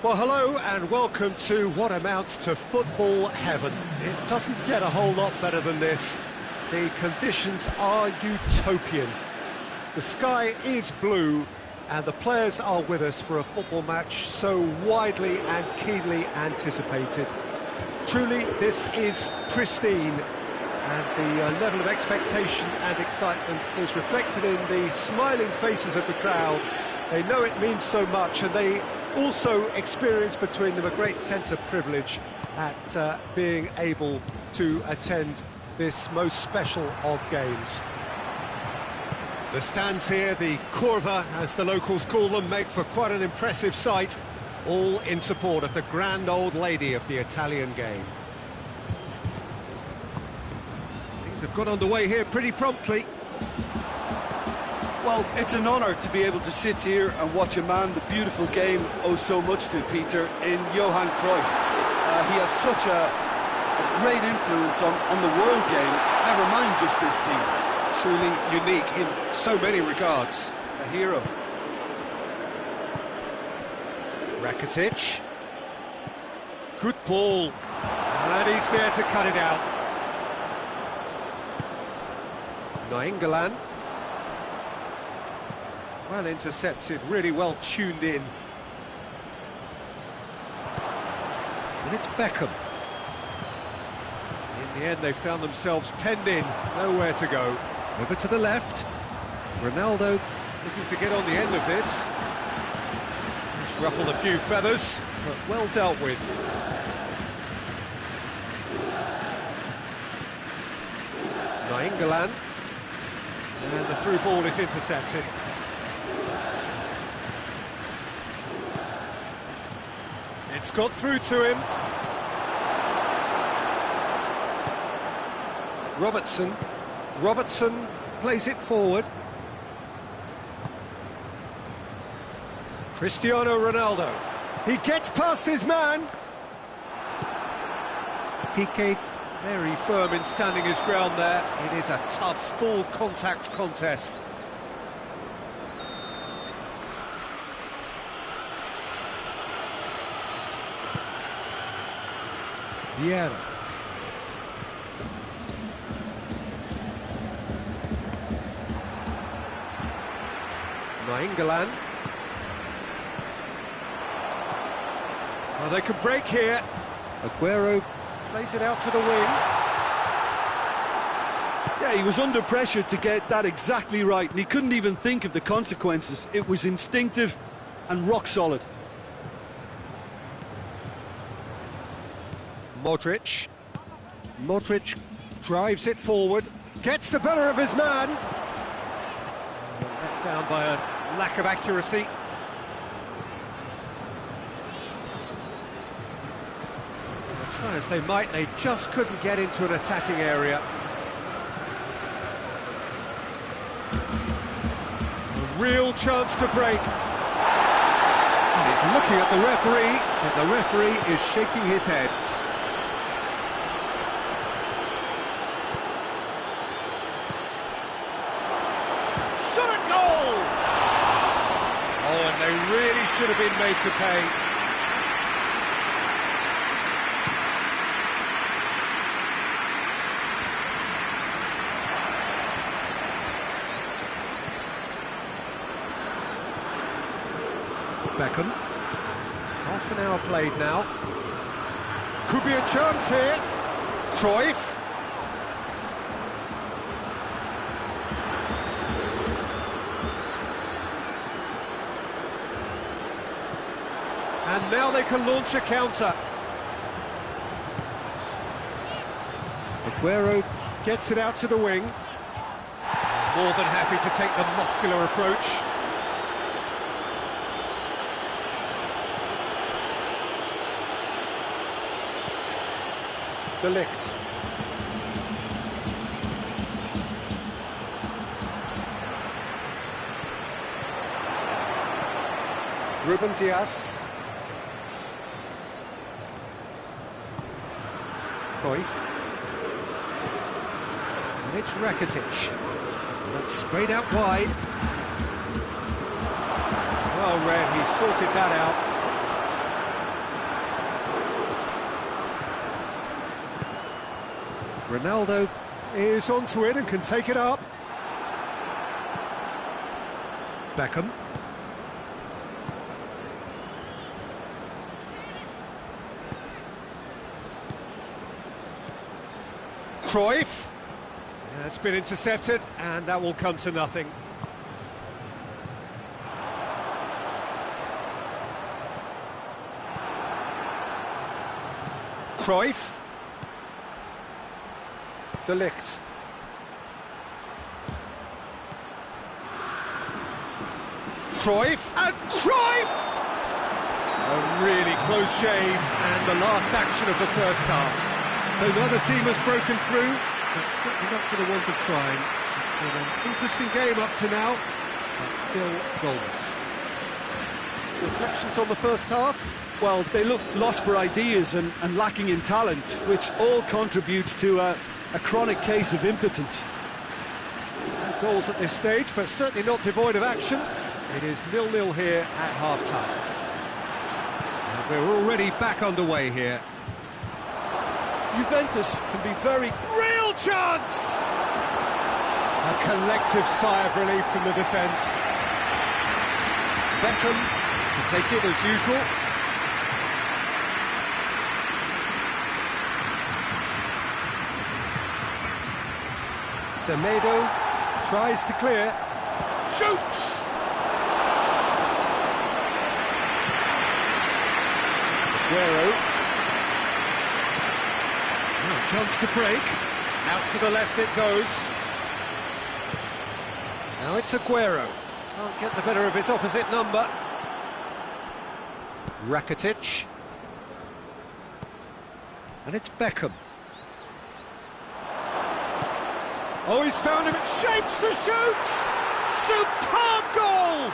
Well, hello and welcome to what amounts to football heaven. It doesn't get a whole lot better than this. The conditions are utopian. The sky is blue and the players are with us for a football match so widely and keenly anticipated. Truly, this is pristine, and the level of expectation and excitement is reflected in the smiling faces of the crowd. They know it means so much, and they also experience between them a great sense of privilege at being able to attend this most special of games. The stands here, the curva as the locals call them, make for quite an impressive sight, all in support of the grand old lady of the Italian game. Things have got underway here pretty promptly. Well, it's an honour to be able to sit here and watch a man the beautiful game owes so much to, Peter, in Johan Cruyff. He has such a great influence on the world game, never mind just this team. Truly unique in so many regards. A hero. Rakitic. Good ball. And he's there to cut it out. Nainggolan. Well intercepted, really well tuned in. And it's Beckham. In the end, they found themselves penned in, nowhere to go. Over to the left. Ronaldo looking to get on the end of this. It's ruffled a few feathers, but well dealt with. Nainggolan. And the through ball is intercepted. It's got through to him. Robertson plays it forward. Cristiano Ronaldo. He gets past his man. Piqué very firm in standing his ground there. It is a tough, full contact contest. Vieira. Nainggolan. Well, they could break here. Aguero plays it out to the wing. Yeah, he was under pressure to get that exactly right, and he couldn't even think of the consequences. It was instinctive and rock solid. Modric drives it forward, gets the better of his man. Let down by a lack of accuracy. Try as they might, they just couldn't get into an attacking area. A real chance to break. And he's looking at the referee, but the referee is shaking his head. Shot a goal! Oh, and they really should have been made to pay. Beckham. Half an hour played now. Could be a chance here. Cruyff. And now they can launch a counter. Aguero gets it out to the wing. More than happy to take the muscular approach. De Ligt. Ruben Dias. Cruyff. And it's Rakitic. That's sprayed out wide. Well read, he sorted that out. Ronaldo is onto it and can take it up. Beckham. Cruyff. Yeah, it's been intercepted, and that will come to nothing. Cruyff. De Ligt. Cruyff, and Cruyff! A really close shave, and the last action of the first half. So neither team has broken through, but certainly not for the want of trying. It's been an interesting game up to now, but still goals. Reflections on the first half? Well, they look lost for ideas and lacking in talent, which all contributes to a chronic case of impotence. No goals at this stage, but certainly not devoid of action. It is 0-0 here at half-time. And we're already back underway here. Juventus can be very... Real chance! A collective sigh of relief from the defence. Beckham to take it as usual. Semedo tries to clear, shoots! Aguero. Now a chance to break, out to the left it goes. Now it's Aguero, can't get the better of his opposite number. Rakitic. And it's Beckham. Oh, he's found him, shapes to shoot! Superb goal!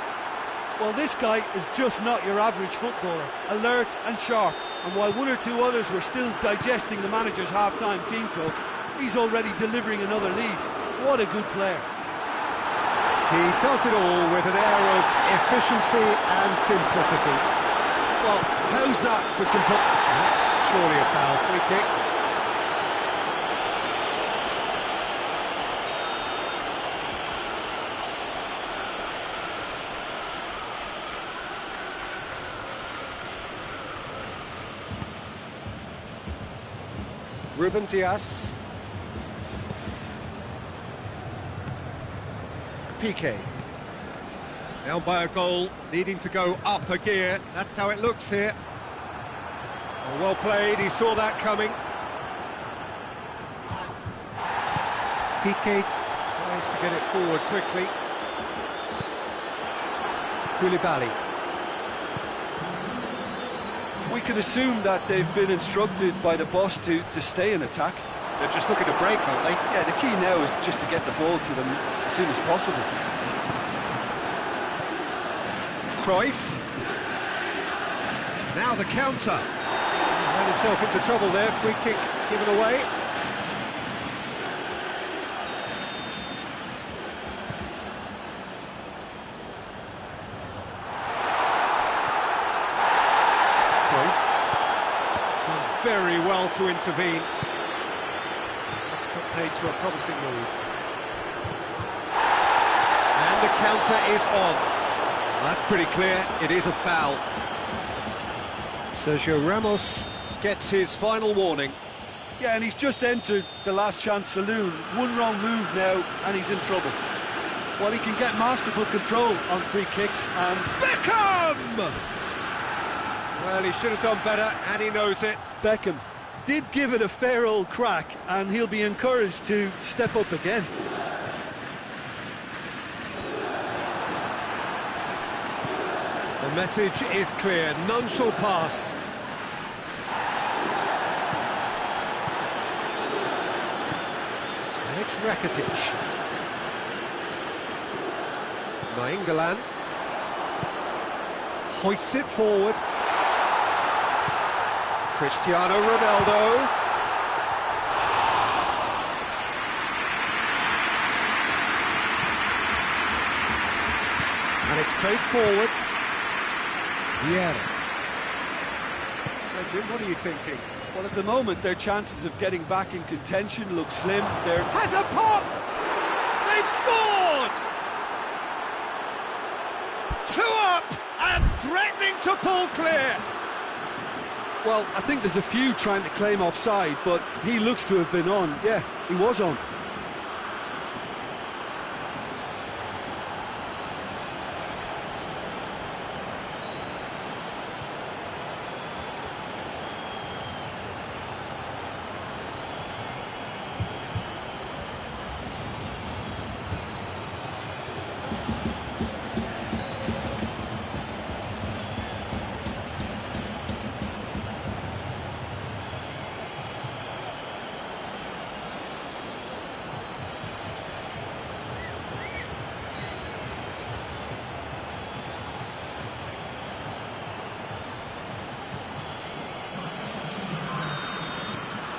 Well, this guy is just not your average footballer, alert and sharp. And while one or two others were still digesting the manager's half-time team talk, he's already delivering another lead. What a good player. He does it all with an air of efficiency and simplicity. Well, how's that for Kentucky? That's surely a foul, free kick. Ruben Dias. Piqué. Down by a goal, needing to go up a gear. That's how it looks here. Well played, he saw that coming. Piqué tries to get it forward quickly. Koulibaly. we can assume that they've been instructed by the boss to stay in attack. They're just looking to break, aren't they? Yeah, the key now is just to get the ball to them as soon as possible. Cruyff. Now the counter. He ran himself into trouble there, free kick given away. Cruyff. Done very well to intervene. That's got paid to a promising move. And the counter is on. That's pretty clear, it is a foul. Sergio Ramos gets his final warning. Yeah, and he's just entered the last chance saloon. One wrong move now, and he's in trouble. Well, he can get masterful control on free kicks, and Beckham! Well, he should have done better, and he knows it. Beckham did give it a fair old crack, and he'll be encouraged to step up again. The message is clear, none shall pass. And it's Rakitic. Nainggolan hoists it forward. Cristiano Ronaldo. And it's played forward. Yeah. So, Jim, what are you thinking? Well, at the moment, their chances of getting back in contention look slim. They're... Has a pop! They've scored! 2 up and threatening to pull clear. Well, I think there's a few trying to claim offside, but he looks to have been on. Yeah, he was on.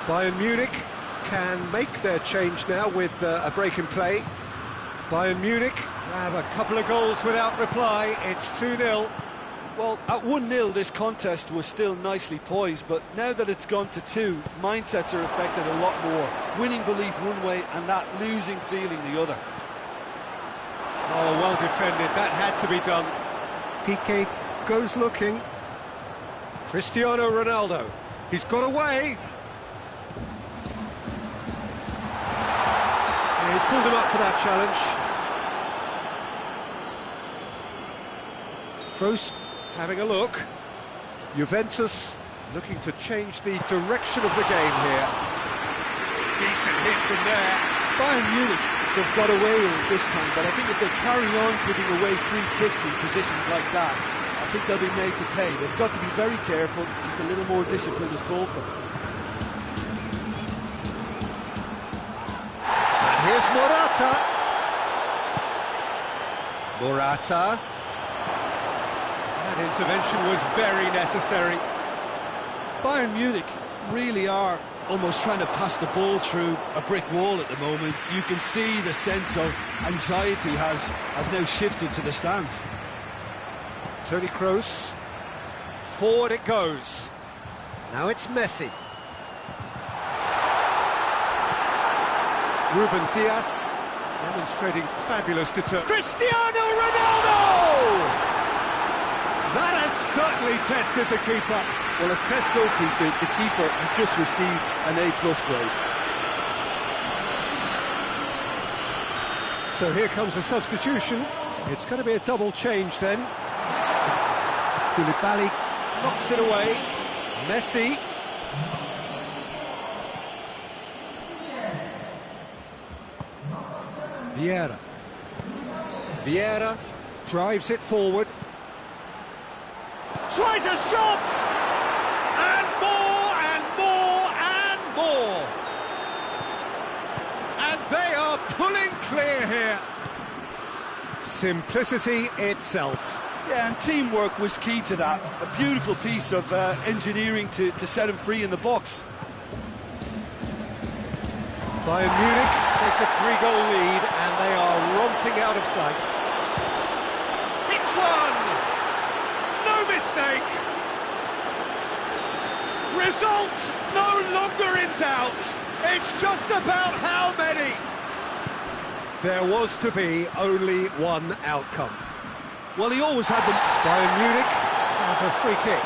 Bayern Munich can make their change now with a break in play. Bayern Munich grab a couple of goals without reply. It's 2-0. Well, at 1-0 this contest was still nicely poised, but now that it's gone to 2, mindsets are affected a lot more. Winning belief one way and that losing feeling the other. Oh, well defended, that had to be done. Piqué goes looking. Cristiano Ronaldo, he's got away. He's pulled him up for that challenge. Kroos having a look. Juventus looking to change the direction of the game here. Decent hit from there. Bayern Munich, they've got away with it this time, but I think if they carry on giving away free kicks in positions like that, I think they'll be made to pay. They've got to be very careful, just a little more discipline is called for. Here's Morata. Morata. That intervention was very necessary. Bayern Munich really are almost trying to pass the ball through a brick wall at the moment. You can see the sense of anxiety has now shifted to the stands. Toni Kroos. Forward it goes. Now it's Messi. Ruben Dias demonstrating fabulous determination. Cristiano Ronaldo! That has certainly tested the keeper. Well, as tests go, Peter, the keeper has just received an A+ grade. So here comes the substitution. It's going to be a double change then. Koulibaly knocks it away. Messi. Vieira drives it forward. Tries a shot! Simplicity itself. Yeah, and teamwork was key to that. A beautiful piece of engineering to set him free in the box. Bayern Munich take a 3-goal lead and they are romping out of sight. It's one! No mistake! Result no longer in doubt. It's just about how many. There was to be only one outcome. Well, he always had them. Bayern Munich have a free kick.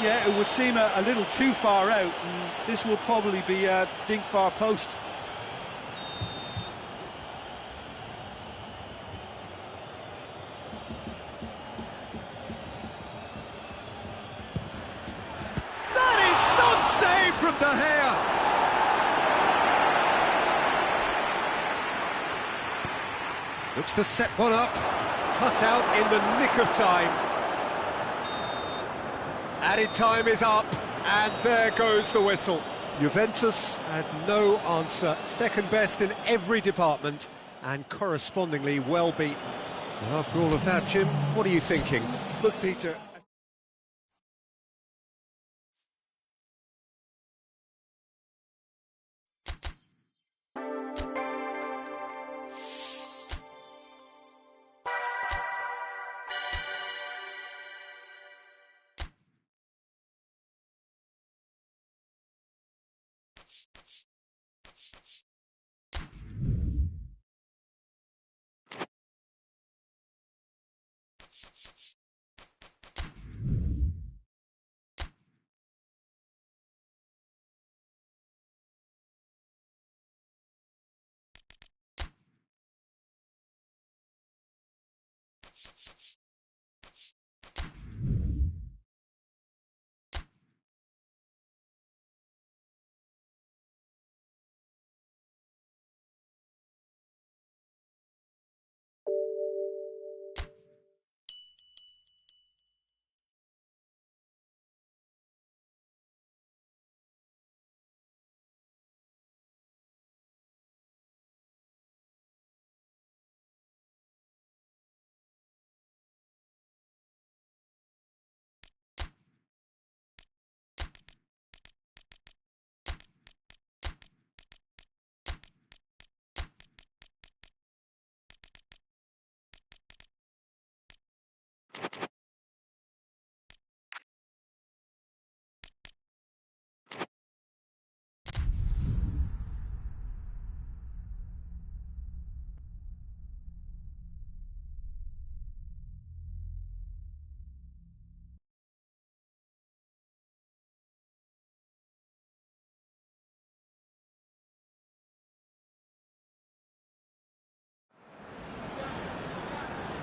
Yeah, it would seem a little too far out, and this will probably be a dink far post. That is some save from De Gea. Looks to set one up, cut out in the nick of time. Added time is up, and there goes the whistle. Juventus had no answer, second best in every department, and correspondingly well beaten. Well, after all of that, Jim, what are you thinking? Look, Peter.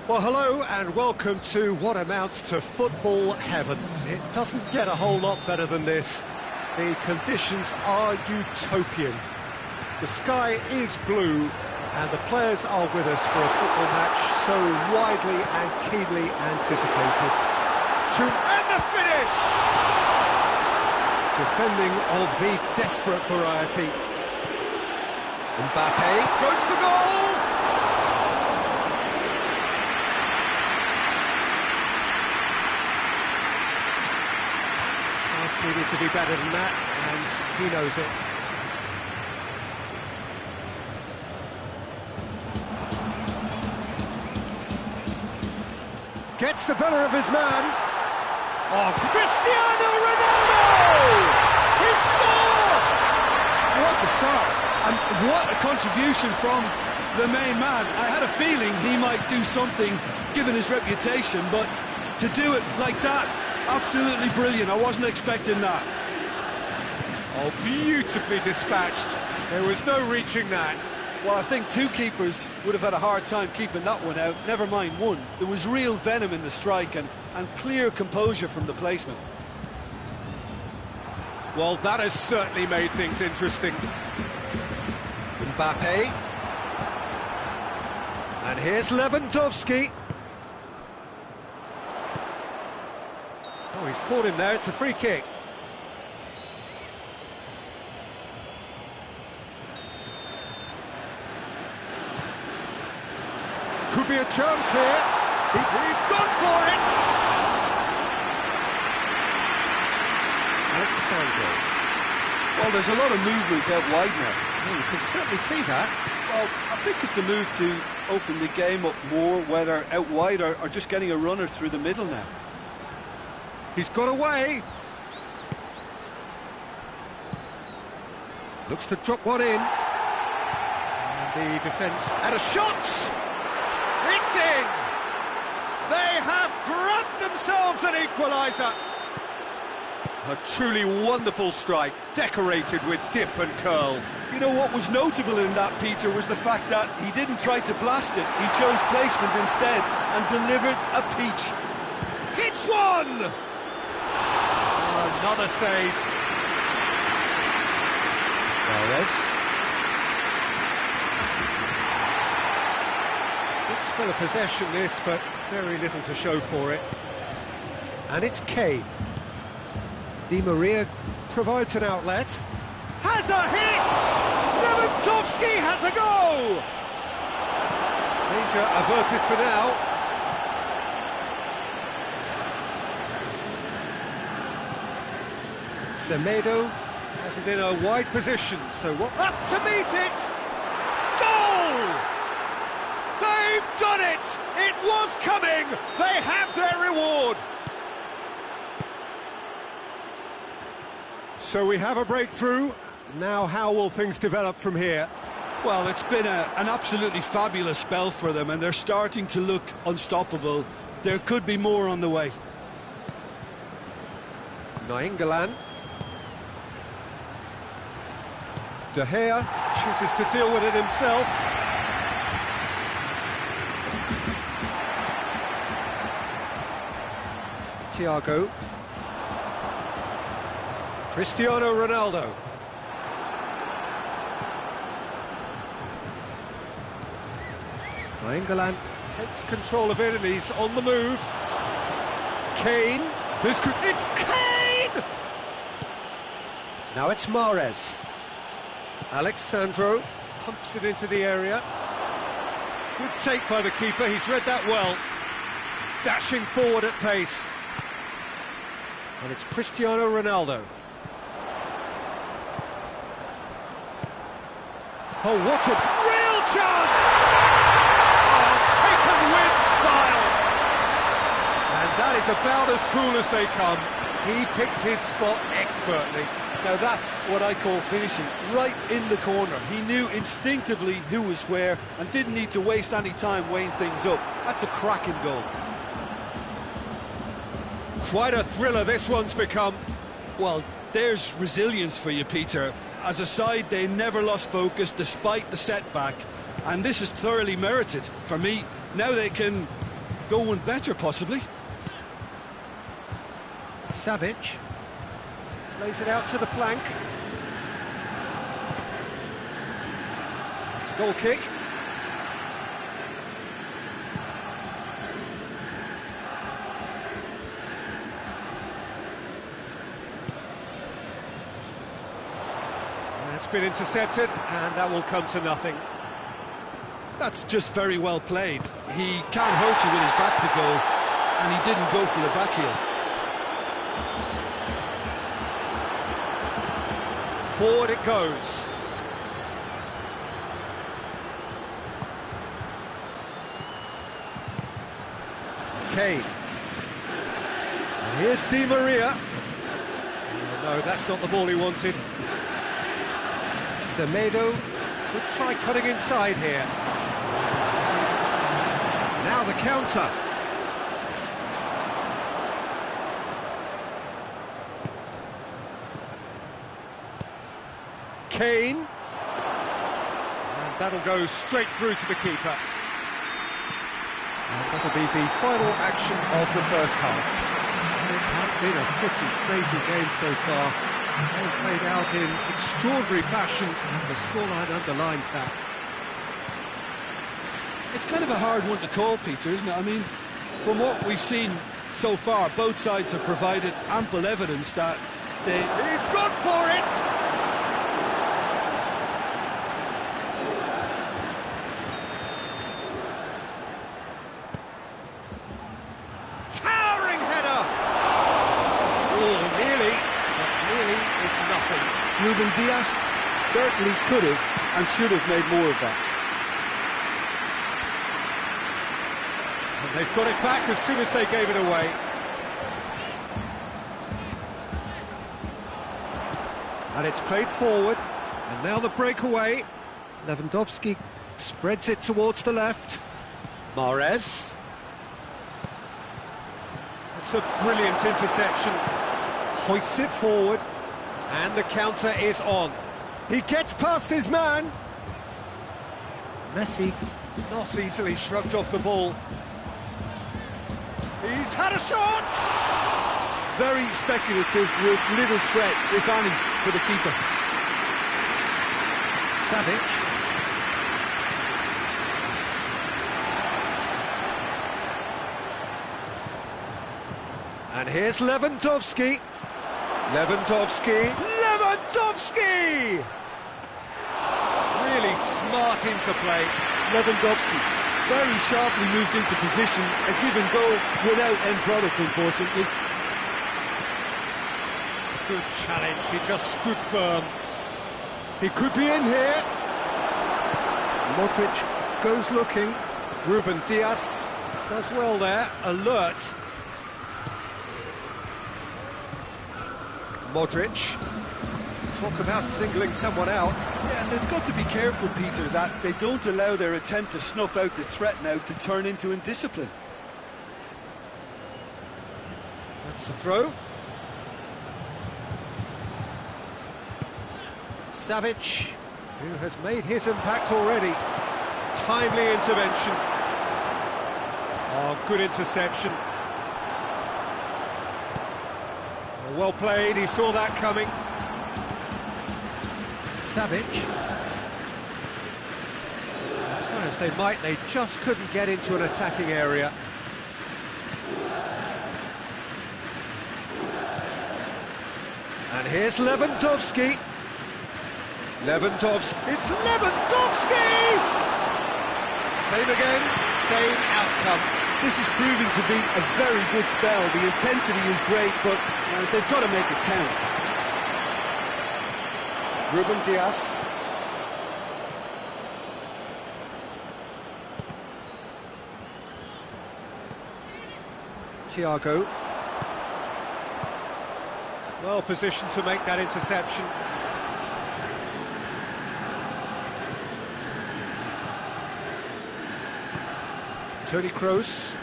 Well, hello and welcome to what amounts to football heaven. It doesn't get a whole lot better than this. The conditions are utopian. The sky is blue and the players are with us for a football match so widely and keenly anticipated. To end the finish! Defending of the desperate variety. Mbappe goes for goal! Needed to be better than that, and he knows it. Gets the better of his man. Oh, Cristiano Ronaldo! His score! What a start, and what a contribution from the main man. I had a feeling he might do something, given his reputation, but to do it like that, absolutely brilliant. I wasn't expecting that. Oh, beautifully dispatched. There was no reaching that. Well, I think two keepers would have had a hard time keeping that one out, never mind one. There was real venom in the strike and clear composure from the placement. Well, that has certainly made things interesting. Mbappe. And here's Lewandowski. Oh, he's caught him there, it's a free kick. could be a chance here. He's gone for it! Alexandro. Well, there's a lot of movement out wide now. Oh, you can certainly see that. Well, I think it's a move to open the game up more, whether out wide or just getting a runner through the middle now. He's got away. Looks to drop one in. And the defence had a shot! It's in! They have grabbed themselves an equaliser. A truly wonderful strike, decorated with dip and curl. You know what was notable in that, Peter, was the fact that he didn't try to blast it. He chose placement instead and delivered a peach. Hits one! Another save. Perez. Good spell of possession this, but very little to show for it. And it's Kane. Di Maria provides an outlet. Has a hit! Lewandowski has a goal! Danger averted for now. Semedo has it in a wide position, so what? Up to meet it! Goal! They've done it! It was coming! They have their reward! So we have a breakthrough. Now how will things develop from here? Well, it's been an absolutely fabulous spell for them, and they're starting to look unstoppable. There could be more on the way. Nainggolan. De Gea chooses to deal with it himself. Thiago. Cristiano Ronaldo. Nainggolan takes control of it and he's on the move. Kane. It's Kane! Now it's Mahrez. Alexandro pumps it into the area. Good take by the keeper, he's read that well. Dashing forward at pace. And it's Cristiano Ronaldo. Oh, what a real chance! Oh, taken with style! And that is about as cool as they come. He picked his spot expertly. Now that's what I call finishing, right in the corner. He knew instinctively who was where and didn't need to waste any time weighing things up. That's a cracking goal. Quite a thriller this one's become. Well, there's resilience for you, Peter. As a side, they never lost focus despite the setback, and this is thoroughly merited. For me, now they can go one better, possibly. Savic plays it out to the flank. It's a goal kick. It's been intercepted, and that will come to nothing. That's just very well played. He can't hurt you with his back to goal, and he didn't go for the back heel. Forward it goes. Kane. And here's Di Maria. Oh, no, that's not the ball he wanted. Semedo could try cutting inside here. Now the counter. Kane. And that'll go straight through to the keeper. And that'll be the final action of the first half. It has been a pretty crazy game so far. All played out in extraordinary fashion, and the scoreline underlines that. It's kind of a hard one to call, Peter, isn't it? I mean, from what we've seen so far, both sides have provided ample evidence that they... He's gone for it! Ruben Dias certainly could have and should have made more of that. And they've got it back as soon as they gave it away. And it's played forward, and now the breakaway. Lewandowski spreads it towards the left. Mahrez. That's a brilliant interception. Hoists it forward, and the counter is on. He gets past his man. Messi not easily shrugged off the ball. He's had a shot! Very speculative with little threat, if any, for the keeper. Savic. And here's Lewandowski. Lewandowski. Really smart interplay. Lewandowski very sharply moved into position, a give and go without end product, unfortunately. Good challenge, he just stood firm. He could be in here. Modric goes looking. Ruben Dias does well there, alert. Modric. Talk about singling someone out. Yeah, and they've got to be careful, Peter, that they don't allow their attempt to snuff out the threat now to turn into indiscipline. That's the throw. Savic, who has made his impact already. Timely intervention. Oh, good interception. Well played, he saw that coming. Savic. Try as they might, they just couldn't get into an attacking area. And here's Lewandowski. Lewandowski. It's Lewandowski! Same again, same outcome. This is proving to be a very good spell. The intensity is great, but they've got to make it count. Ruben Dias. Thiago. Well positioned to make that interception. Toni Kroos.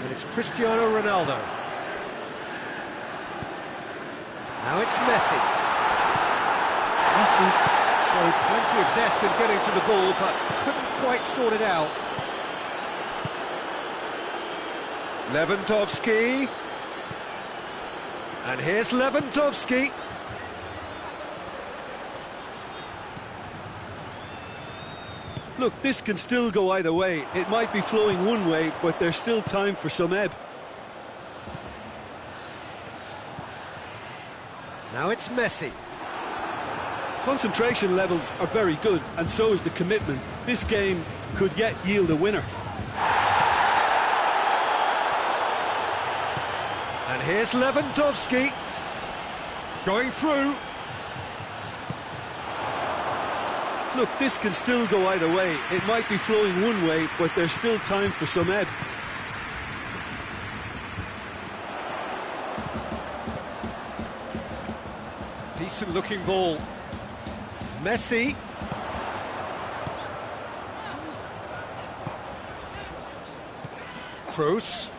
And it's Cristiano Ronaldo. Now it's Messi. Messi showed plenty of zest in getting to the ball, but couldn't quite sort it out. Lewandowski. And here's Lewandowski. Look, this can still go either way. It might be flowing one way, but there's still time for some ebb. Now it's Messi. Concentration levels are very good, and so is the commitment. This game could yet yield a winner. And here's Lewandowski. Going through. Look, this can still go either way. It might be flowing one way, but there's still time for some ebb. Decent looking ball. Messi. Kroos.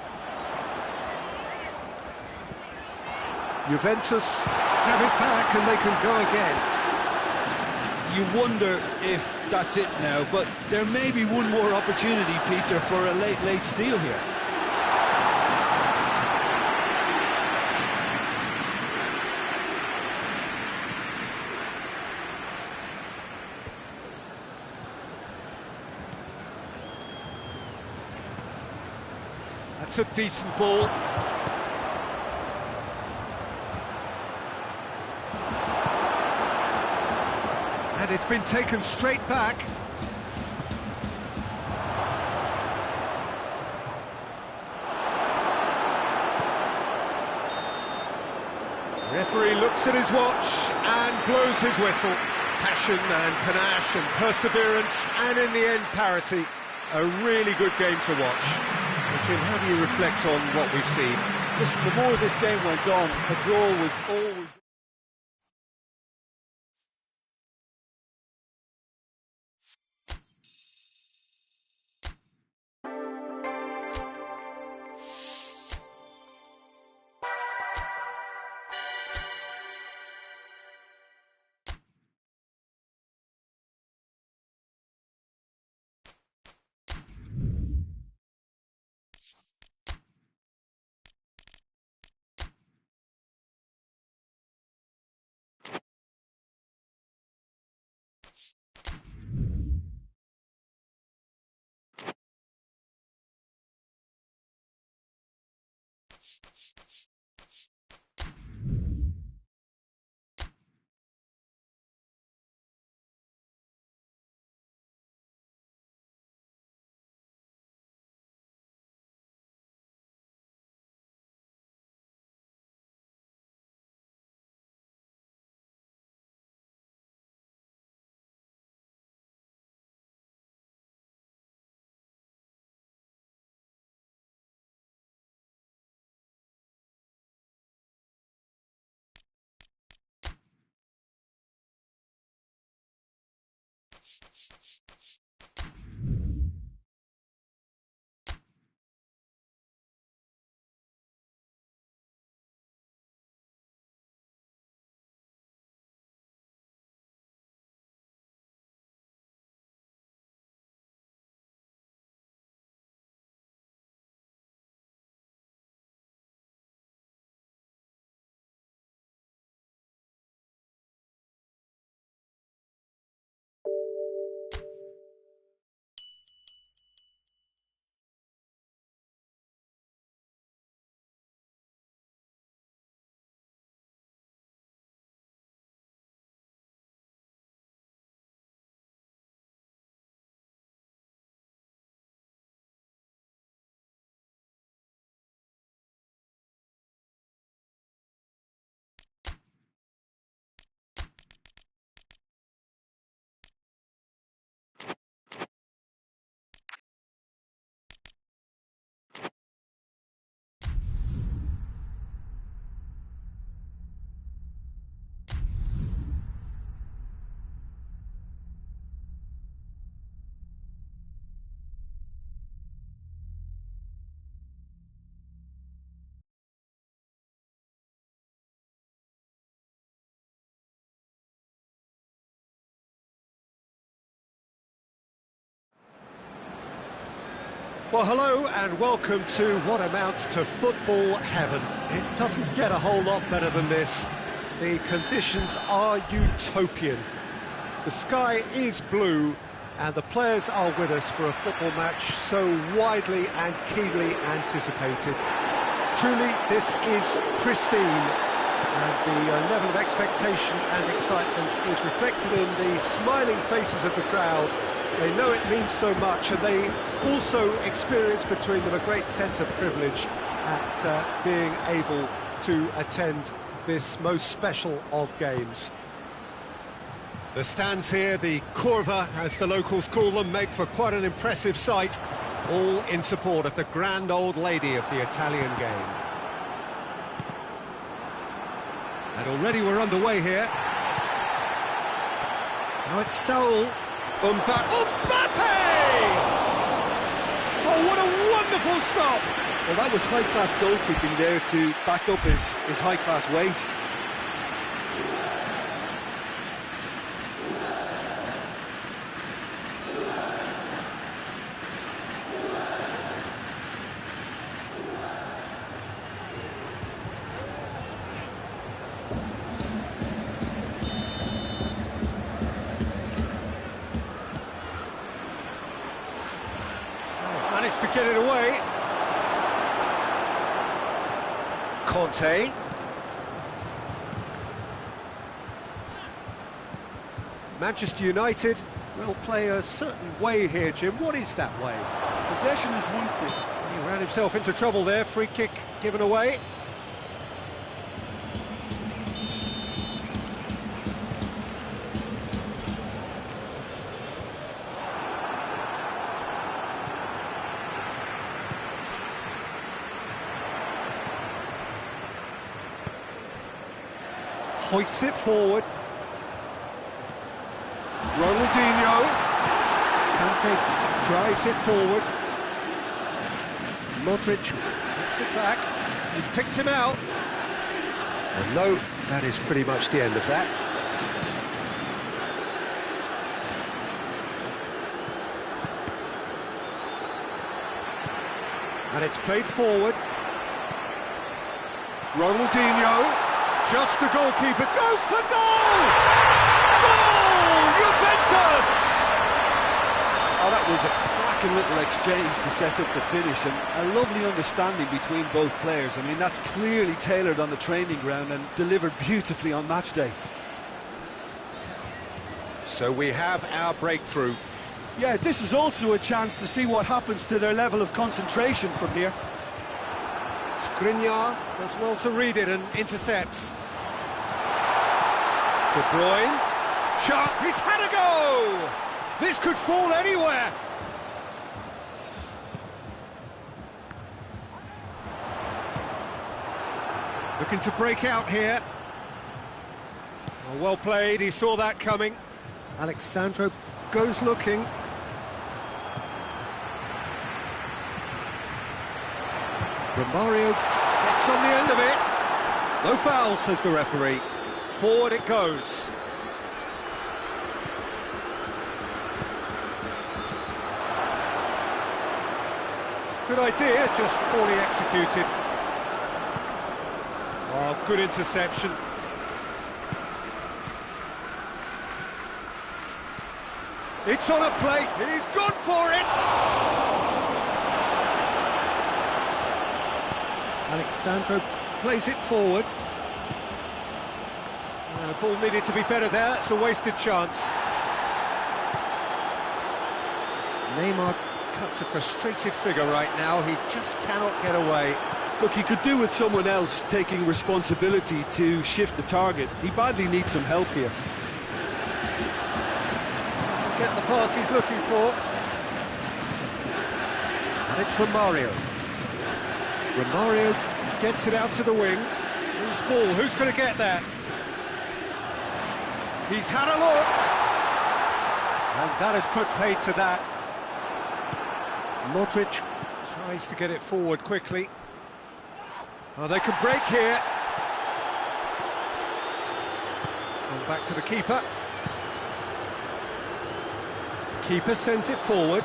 Juventus have it back and they can go again. You wonder if that's it now, but there may be one more opportunity, Peter, for a late steal here. That's a decent ball. And it's been taken straight back. referee looks at his watch and blows his whistle. Passion and panache and perseverance, and in the end, parity. A really good game to watch. So, Jim, how do you reflect on what we've seen? Listen, the more this game went on, a draw was always... Well, hello and welcome to what amounts to football heaven. It doesn't get a whole lot better than this. The conditions are utopian. The sky is blue and the players are with us for a football match so widely and keenly anticipated. Truly, this is pristine, and the level of expectation and excitement is reflected in the smiling faces of the crowd. They know it means so much, and they also experience between them a great sense of privilege at being able to attend this most special of games. The stands here, the curva, as the locals call them, make for quite an impressive sight, all in support of the grand old lady of the Italian game. And already we're underway here. Now it's Saul. Mbappe! Oh, what a wonderful stop! Well, that was high-class goalkeeping there to back up his high-class wage. Managed to get it away. Conte. Manchester United will play a certain way here, Jim. What is that way? Possession is one thing. He ran himself into trouble there. Free kick given away. hoists it forward. Ronaldinho. Kante drives it forward. Modric gets it back. He's picked him out. And no, that is pretty much the end of that. And it's played forward. Ronaldinho. Just the goalkeeper, goes for goal! Goal! Juventus! Oh, that was a cracking little exchange to set up the finish, and a lovely understanding between both players. I mean, that's clearly tailored on the training ground and delivered beautifully on match day. So we have our breakthrough. Yeah, this is also a chance to see what happens to their level of concentration from here. Skriniar does well to read it and intercepts. De Bruyne. Sharp, he's had a go! This could fall anywhere. Looking to break out here. Oh, well played, he saw that coming. Alexandro goes looking. Romario gets on the end of it. No foul, says the referee. Forward it goes. Good idea, just poorly executed. Oh, good interception. It's on a plate, he's gone for it! Alexandro plays it forward. Ball needed to be better there, it's a wasted chance. Neymar cuts a frustrated figure right now, he just cannot get away. Look, he could do with someone else taking responsibility to shift the target. He badly needs some help here. Doesn't get the pass he's looking for. And it's Romario. Romario gets it out to the wing. Who's ball? Who's going to get that? He's had a look. And that has put paid to that. Modric tries to get it forward quickly. Oh, they can break here. And back to the keeper. Keeper sends it forward.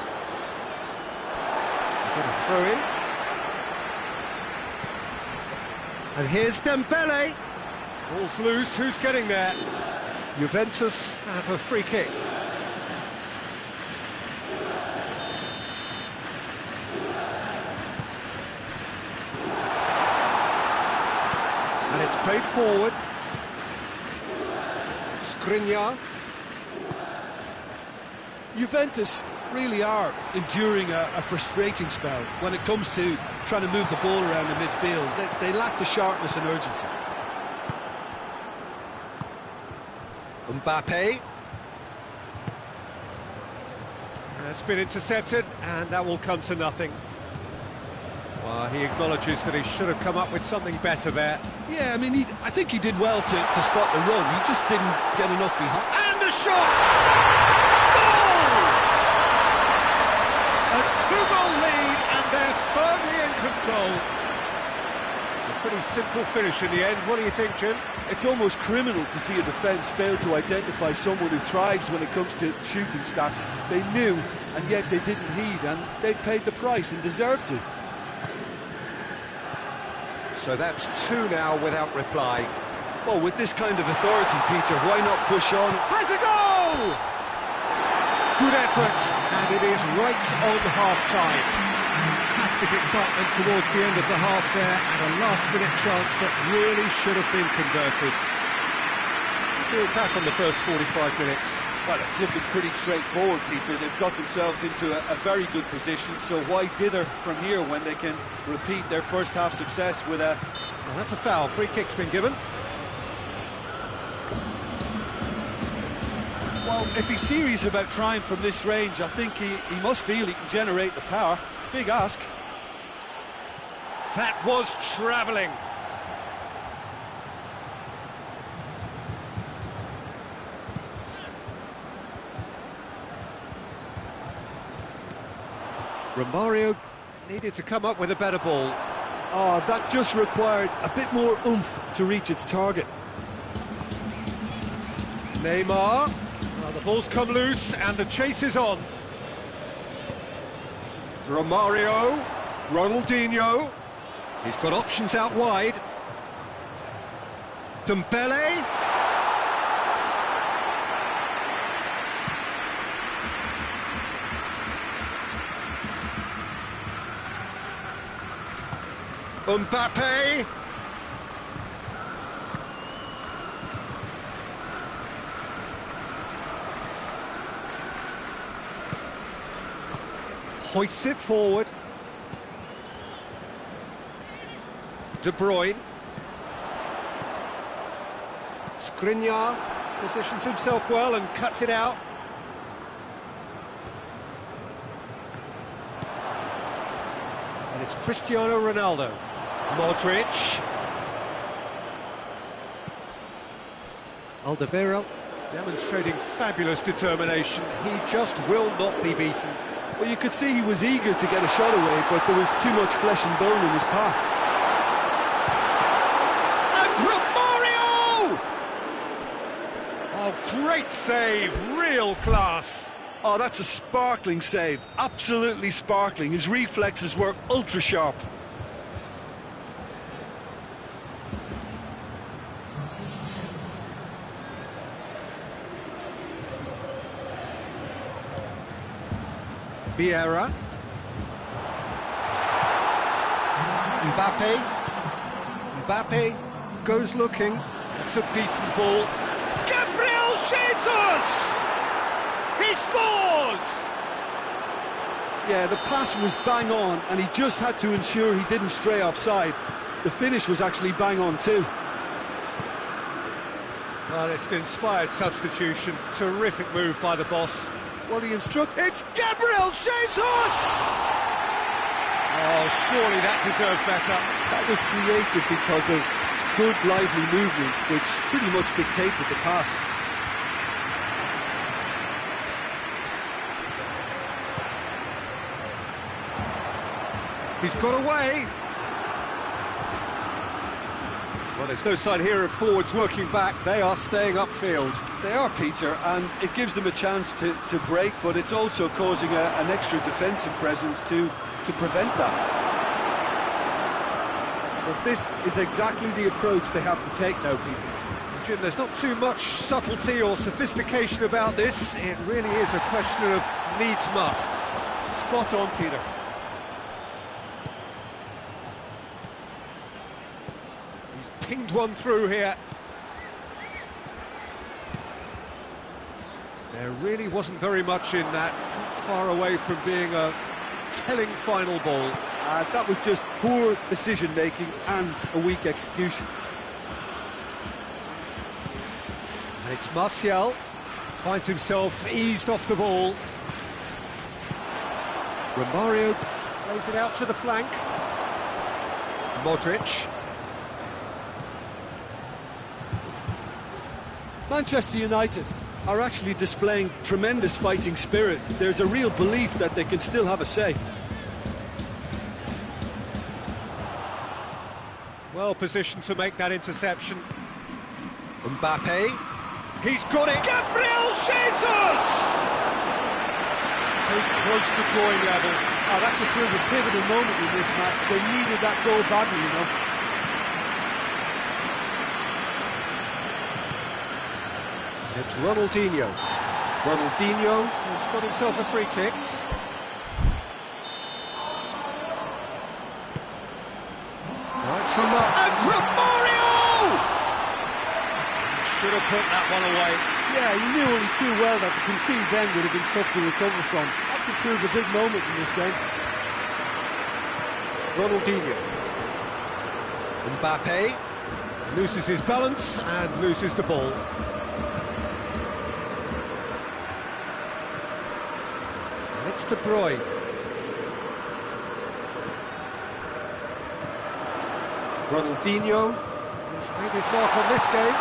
Got a throw in. And here's Dembele. Ball's loose, who's getting there? Juventus have a free kick. And it's played forward. Skriniar. Juventus really are enduring a frustrating spell when it comes to trying to move the ball around the midfield. They lack the sharpness and urgency. Mbappe. It's been intercepted, and that will come to nothing. Well, he acknowledges that he should have come up with something better there. Yeah, I mean, I think he did well to spot the run. He just didn't get enough behind. And the shot! Goal! A two-goal lead, and they're firmly in control. A pretty simple finish in the end. What do you think, Jim? It's almost criminal to see a defence fail to identify someone who thrives when it comes to shooting stats. They knew, and yet they didn't heed, and they've paid the price and deserve to. So that's two now without reply. Well, with this kind of authority, Peter, why not push on? Has a goal! Good effort, and it is right on half-time. Fantastic excitement towards the end of the half there, and a last-minute chance that really should have been converted. We'll back on the first 45 minutes. Well, it's looking pretty straightforward, Peter. They've got themselves into a very good position, so why dither from here when they can repeat their first half success with a... Well, that's a foul. Free kick's been given. Well, if he's serious about trying from this range, I think he must feel he can generate the power. Big ask. That was travelling. Romario needed to come up with a better ball. Oh, that just required a bit more oomph to reach its target. Neymar. Well, the ball's come loose and the chase is on. Romario. Ronaldinho. He's got options out wide. Dembele. Mbappe. Hoists it forward. De Bruyne. Skriniar positions himself well and cuts it out. And it's Cristiano Ronaldo. Modric. Alderweireld demonstrating fabulous determination. He just will not be beaten. Well, you could see he was eager to get a shot away, but there was too much flesh and bone in his path. And Romario! Oh, great save, real class. Oh, that's a sparkling save, absolutely sparkling. His reflexes were ultra sharp. Vieira. Mbappe. Mbappe goes looking. That's a decent ball. Gabriel Jesus! He scores! Yeah, the pass was bang on, and he just had to ensure he didn't stray offside. The finish was actually bang on too. Well, it's an inspired substitution. Terrific move by the boss. Well, the instructor... It's Gabriel Jesus! Oh, surely that deserved better. That was created because of good, lively movement, which pretty much dictated the pass. He's got away. Well, there's no sign here of forwards working back. They are staying upfield. They are, Peter, and it gives them a chance to break, but it's also causing an extra defensive presence to prevent that. But this is exactly the approach they have to take now, Peter. Jim, there's not too much subtlety or sophistication about this. It really is a question of needs must. Spot on, Peter. Pinged one through here. There really wasn't very much in that, not far away from being a telling final ball. That was just poor decision-making and a weak execution. And it's Martial, finds himself eased off the ball. Romario plays it out to the flank. Modric. Manchester United are actually displaying tremendous fighting spirit. There's a real belief that they can still have a say. Well positioned to make that interception. Mbappe. He's got it. Gabriel Jesus! So close to drawing level. Oh, that could prove a pivotal moment in this match. They needed that goal badly, you know. It's Ronaldinho. Ronaldinho has got himself a free kick. Right from and Romario! Should have put that one away. Yeah, he knew only too well that to concede then would have been tough to recover from. That could prove a big moment in this game. Ronaldinho. Mbappe loses his balance and loses the ball. And it's De Bruyne. Ronaldinho, who's made his mark on this game.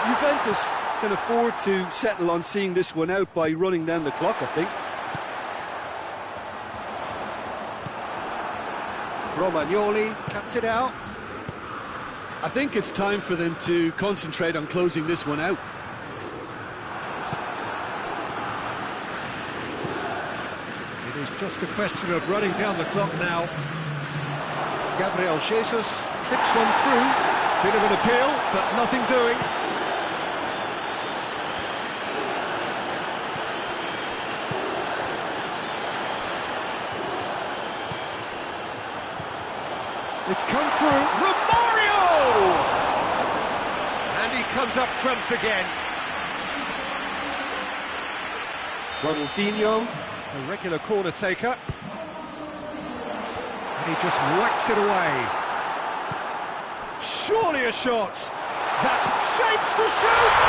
Juventus Can afford to settle on seeing this one out by running down the clock, I think. Romagnoli cuts it out. I think it's time for them to concentrate on closing this one out. It is just a question of running down the clock now. Gabriel Jesus clips one through. Bit of an appeal, but nothing doing. It's come through. Romario! And he comes up trumps again. Ronaldinho, the regular corner taker. And he just whacks it away. Surely a shot. That's shapes to shoot!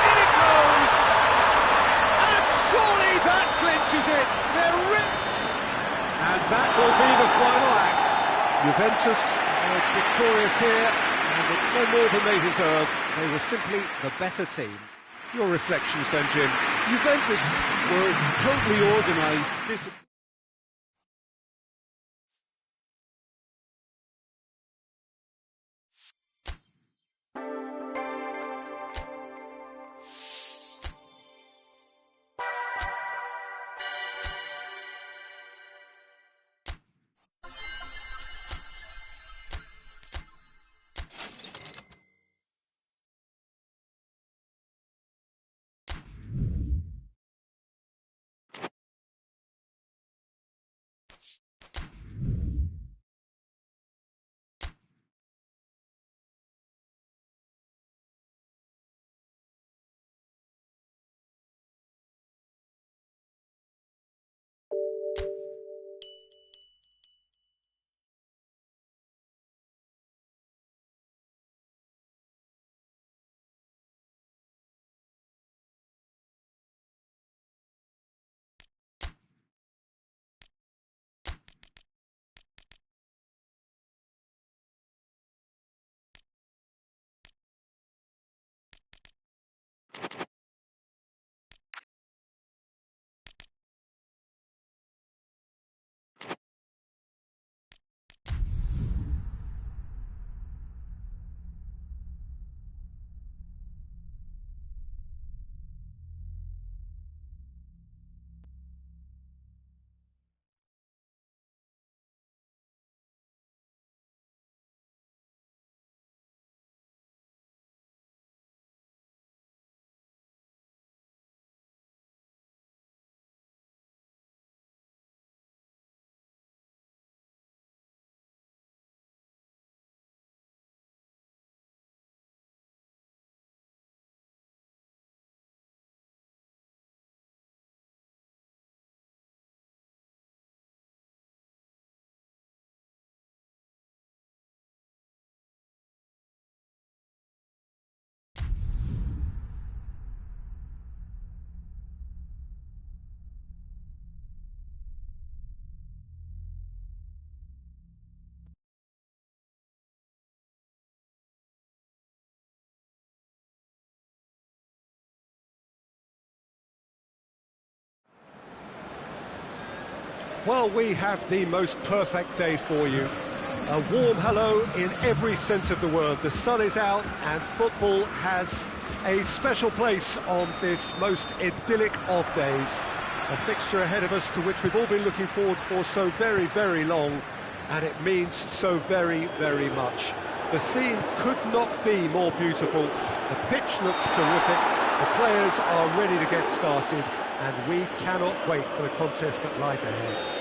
In it goes! And surely that clinches it. And that will be the final act. Juventus emerged victorious here, and it's no more than they deserve. They were simply the better team. Your reflections then, Jim? Juventus were totally organised. Well, we have the most perfect day for you. A warm hello in every sense of the word. The sun is out and football has a special place on this most idyllic of days. A fixture ahead of us to which we've all been looking forward for so very, very long, and it means so very, very much. The scene could not be more beautiful. The pitch looks terrific. The players are ready to get started, and we cannot wait for the contest that lies ahead.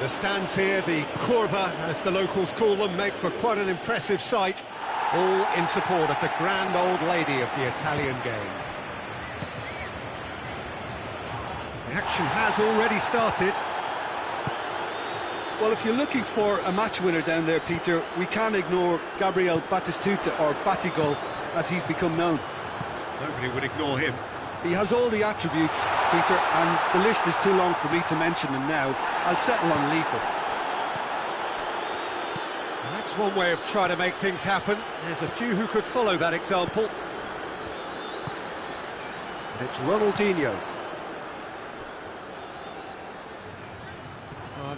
The stands here, the curva, as the locals call them, make for quite an impressive sight, all in support of the grand old lady of the Italian game. The action has already started. Well, if you're looking for a match winner down there, Peter, we can't ignore Gabriel Batistuta, or Batigol, as he's become known. Nobody would ignore him. He has all the attributes, Peter, and the list is too long for me to mention them now. I'll settle on lethal. Well, that's one way of trying to make things happen. There's a few who could follow that example. And it's Ronaldinho.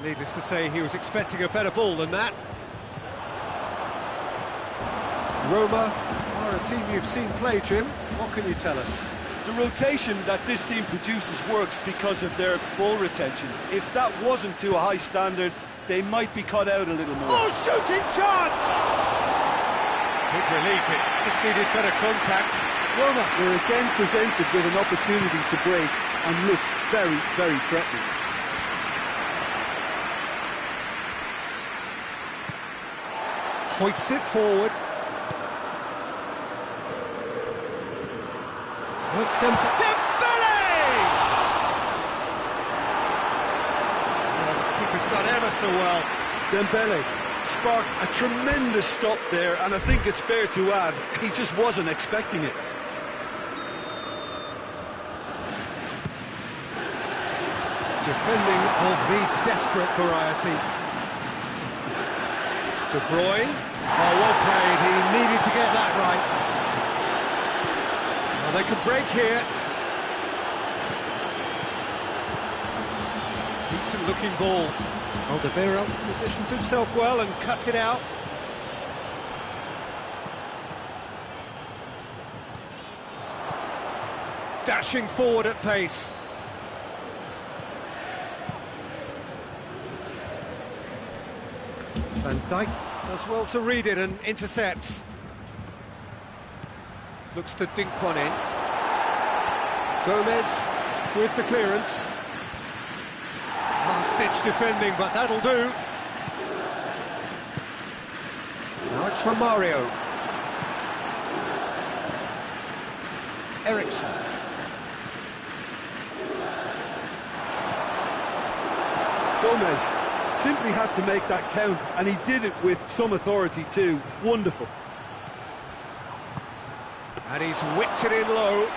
Needless to say, he was expecting a better ball than that. Roma are a team you've seen play, Jim. What can you tell us? The rotation that this team produces works because of their ball retention. If that wasn't to a high standard, they might be cut out a little more. Oh, shooting chance! Big relief, it just needed better contact. Roma were again presented with an opportunity to break and look very, very threatening. Hoists it forward. Oh, it's Dembele! Oh, the keeper's done ever so well. Dembele sparked a tremendous stop there, and I think it's fair to add, he just wasn't expecting it. Defending of the desperate variety. De Bruyne. Oh, well played. He needed to get that right. Well, they could break here. Decent looking ball. Alderweireld positions himself well and cuts it out. Dashing forward at pace. Van Dijk does well to read it and intercepts. Looks to dink one in. Gomez with the clearance. Last-ditch defending, but that'll do. Now it's Romario. Ericsson. Gomez simply had to make that count, and he did it with some authority too. Wonderful. And he's whipped it in low.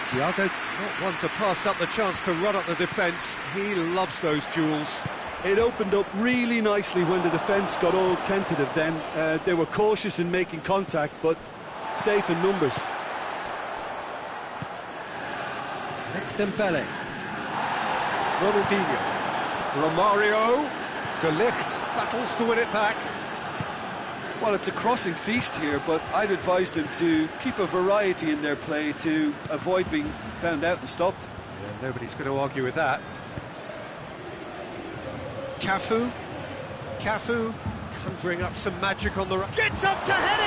Thiago, not one to pass up the chance to run up the defence. He loves those duels. It opened up really nicely when the defence got all tentative then. They were cautious in making contact, but safe in numbers. Next Dembele. Ronaldinho. Romario. De Ligt battles to win it back. Well, it's a crossing feast here, but I'd advise them to keep a variety in their play to avoid being found out and stopped. Yeah, nobody's going to argue with that. Cafu. Cafu conjuring up some magic on the right. Gets up to head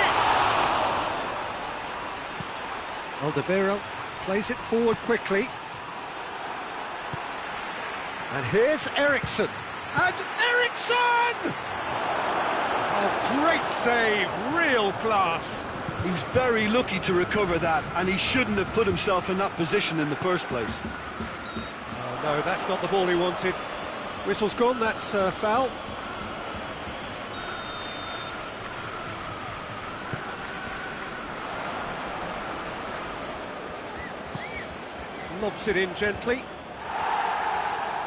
it! Alderweireld plays it forward quickly. And here's Ericsson. And Ericsson! Oh, great save, real class. He's very lucky to recover that, and he shouldn't have put himself in that position in the first place. Oh, no, that's not the ball he wanted. Whistle's gone, that's foul. Lobs it in gently.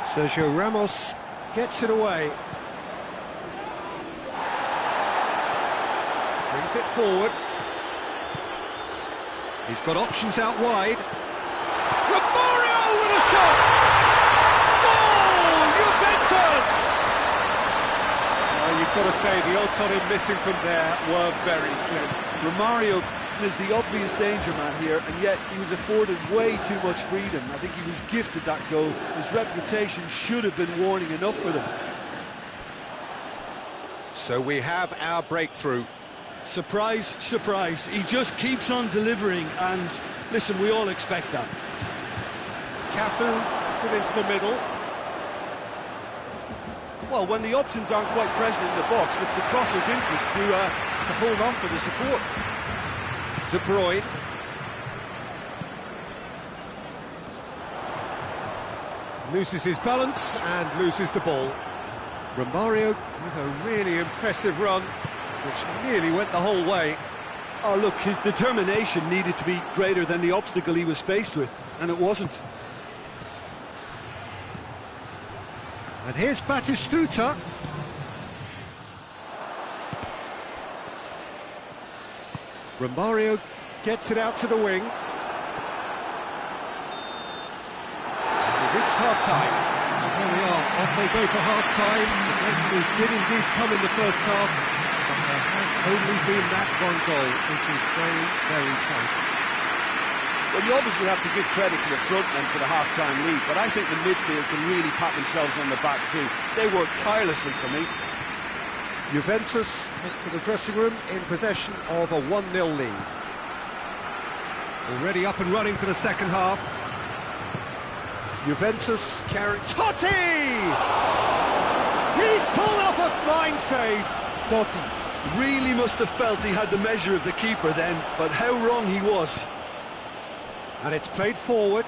Sergio Ramos gets it away. Brings it forward. He's got options out wide. Romario with a shot! Goal! Juventus! Well, you've got to say the odds on him missing from there were very slim. Romario is the obvious danger man here, and yet he was afforded way too much freedom. I think he was gifted that goal. His reputation should have been warning enough for them. So we have our breakthrough. Surprise, surprise. He just keeps on delivering, and listen, we all expect that. Cafu puts it into the middle. Well, when the options aren't quite present in the box, it's the crosser's interest to hold on for the support. De Bruyne. Loses his balance and loses the ball. Romario with a really impressive run, which nearly went the whole way. Oh, look, his determination needed to be greater than the obstacle he was faced with, and it wasn't. And here's Batistuta. Romario gets it out to the wing. reached half-time. There we are, off they go for half-time. The breakthrough did indeed come in the first half, but there has only been that one goal, which is very, very tight. Well, you obviously have to give credit to the front men for the half-time lead, but I think the midfield can really pat themselves on the back too. They worked tirelessly for me. Juventus head for the dressing room in possession of a 1-0 lead. Already up and running for the second half. Juventus carry... Totti! He's pulled off a fine save! Totti really must have felt he had the measure of the keeper then, but how wrong he was. And it's played forward.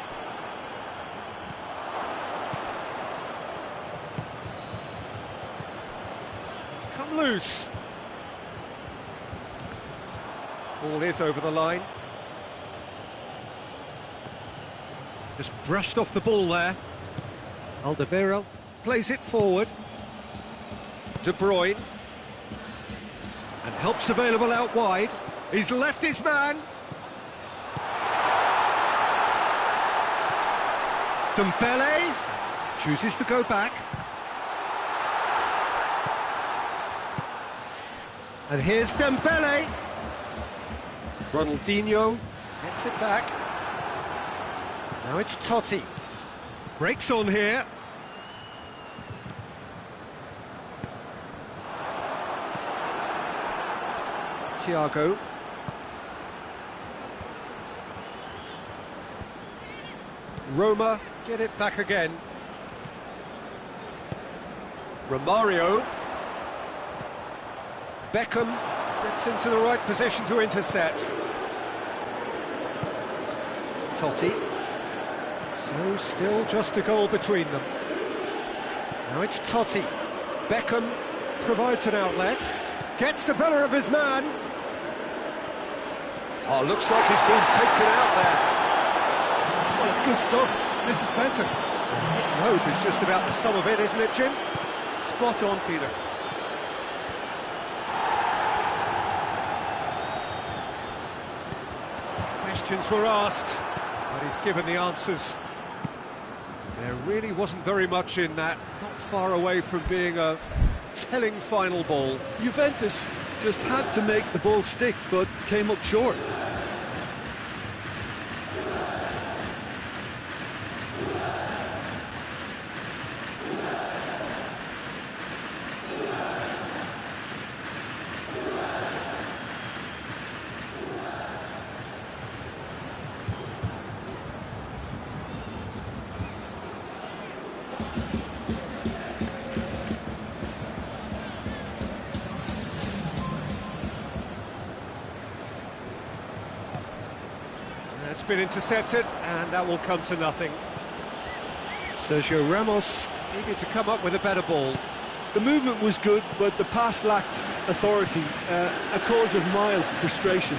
It's come loose. Ball is over the line. Just brushed off the ball there. Alderweireld plays it forward. De Bruyne. And help's available out wide. He's left his man. Dembele chooses to go back. And here's Dembele. Ronaldinho gets it back. Now it's Totti. Breaks on here. Thiago. Roma get it back again. Romario. Beckham gets into the right position to intercept. Totti. So still just a goal between them. Now it's Totti. Beckham provides an outlet. Gets the better of his man. Oh, looks like he's been taken out there. Oh, that's good stuff. This is better. Hope is just about the sum of it, isn't it, Jim? Spot on, Peter. Questions were asked, but he's given the answers. There really wasn't very much in that, not far away from being a telling final ball. Juventus just had to make the ball stick, but came up short. It's been intercepted, and that will come to nothing. Sergio Ramos needed to come up with a better ball. The movement was good, but the pass lacked authority, a cause of mild frustration.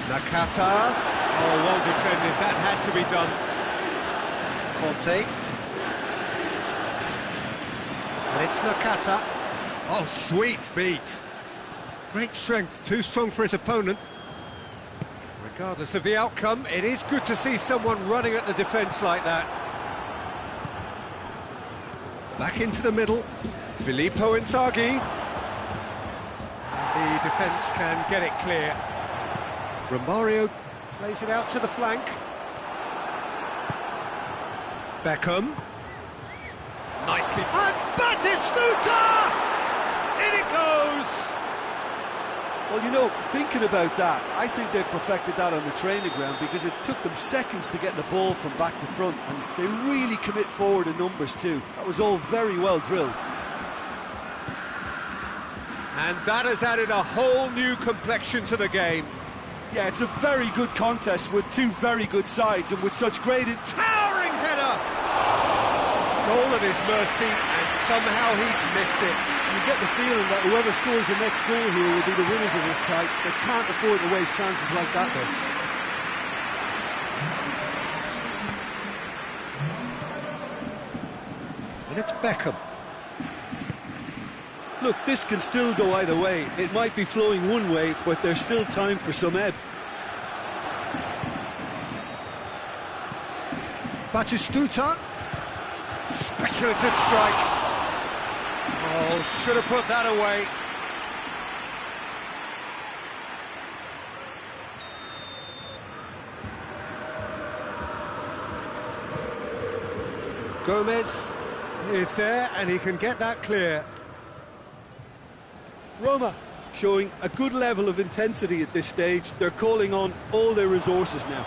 Nakata. Oh, well defended. That had to be done. Conte. And it's Nakata. Oh, sweet feet. Great strength, too strong for his opponent. Regardless of the outcome, it is good to see someone running at the defence like that. Back into the middle, Filippo Inzaghi. The defence can get it clear. Romario plays it out to the flank. Beckham. Nicely. And Batistuta! In it goes! Well, you know, thinking about that, I think they've perfected that on the training ground because it took them seconds to get the ball from back to front, and they really commit forward in numbers too. That was all very well drilled. And that has added a whole new complexion to the game. Yeah, it's a very good contest with two very good sides and with such great... Towering header! Goal at his mercy, and somehow he's missed it. You get the feeling that whoever scores the next goal here will be the winners of this tie. They can't afford to waste chances like that, though. And it's Beckham. Look, this can still go either way. It might be flowing one way, but there's still time for some ebb. Batistuta. Speculative strike. Oh, should have put that away. Gomez is there, and he can get that clear. Roma showing a good level of intensity at this stage. They're calling on all their resources now.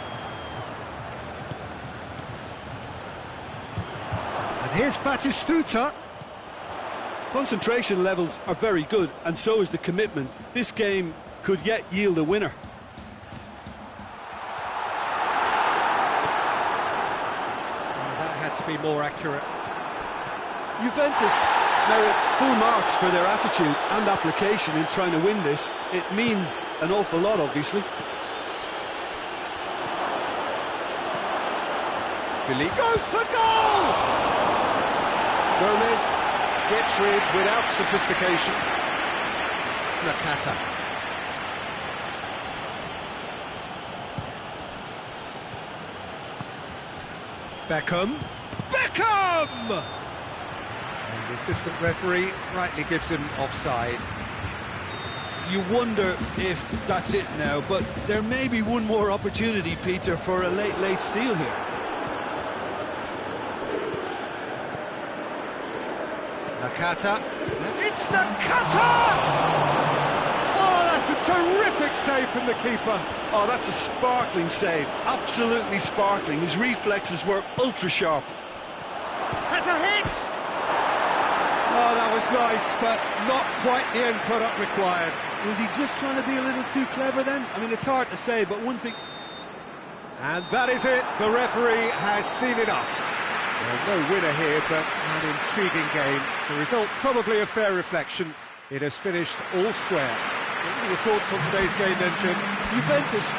And here's Batistuta. Concentration levels are very good, and so is the commitment. This game could yet yield a winner. To be more accurate. Juventus merit full marks for their attitude and application in trying to win this. It means an awful lot, obviously. Philippe goes for goal! Gomez gets rid without sophistication. Nakata. Beckham! And the assistant referee rightly gives him offside. You wonder if that's it now, but there may be one more opportunity, Peter, for a late steal here. Nakata. It's Nakata! Oh, that's a terrific save from the keeper. Oh, that's a sparkling save. Absolutely sparkling. His reflexes were ultra sharp. Has a hit! Oh, that was nice, but not quite the end product required. Was he just trying to be a little too clever then? I mean, it's hard to say, but one thing... And that is it. The referee has seen enough. Well, no winner here, but an intriguing game. The result probably a fair reflection. It has finished all square. What are your thoughts on today's game then, Jim? Juventus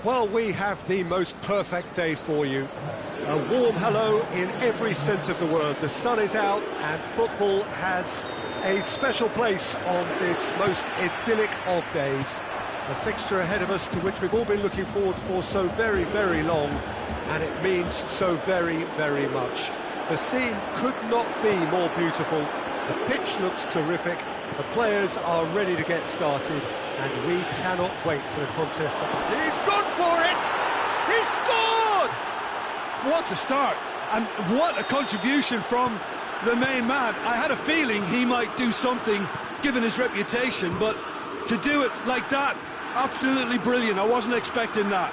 Well, we have the most perfect day for you. A warm hello in every sense of the word. The sun is out and football has a special place on this most idyllic of days. A fixture ahead of us to which we've all been looking forward for so very, very long, and it means so very, very much. The scene could not be more beautiful. The pitch looks terrific. The players are ready to get started, and we cannot wait for the contest. He's gone for it! He's scored! What a start, and what a contribution from the main man. I had a feeling he might do something, given his reputation, but to do it like that, absolutely brilliant. I wasn't expecting that.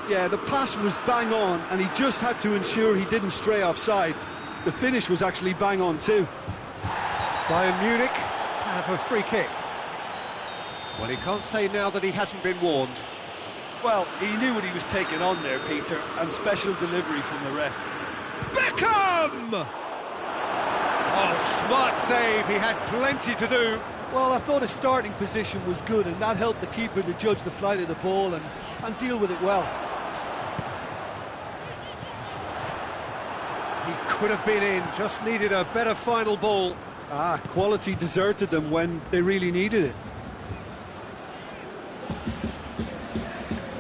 Yeah, the pass was bang on, and he just had to ensure he didn't stray offside. The finish was actually bang on too. Bayern Munich have a free kick. Well, he can't say now that he hasn't been warned. Well, he knew what he was taking on there, Peter, and special delivery from the ref. Beckham! Oh, smart save, he had plenty to do. Well, I thought his starting position was good, and that helped the keeper to judge the flight of the ball and deal with it well. He could have been in, just needed a better final ball. Quality deserted them when they really needed it.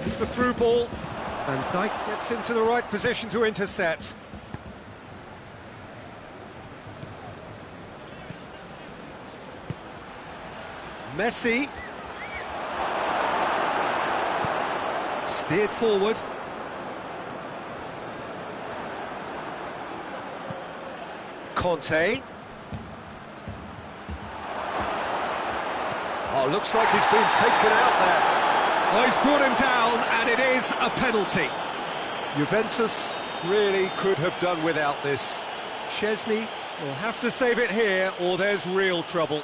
It's the through ball, and Dijk gets into the right position to intercept. Messi. Steered forward. Conte. Oh, looks like he's been taken out there. Oh, he's brought him down, and it is a penalty. Juventus really could have done without this. Szczesny will have to save it here, or there's real trouble.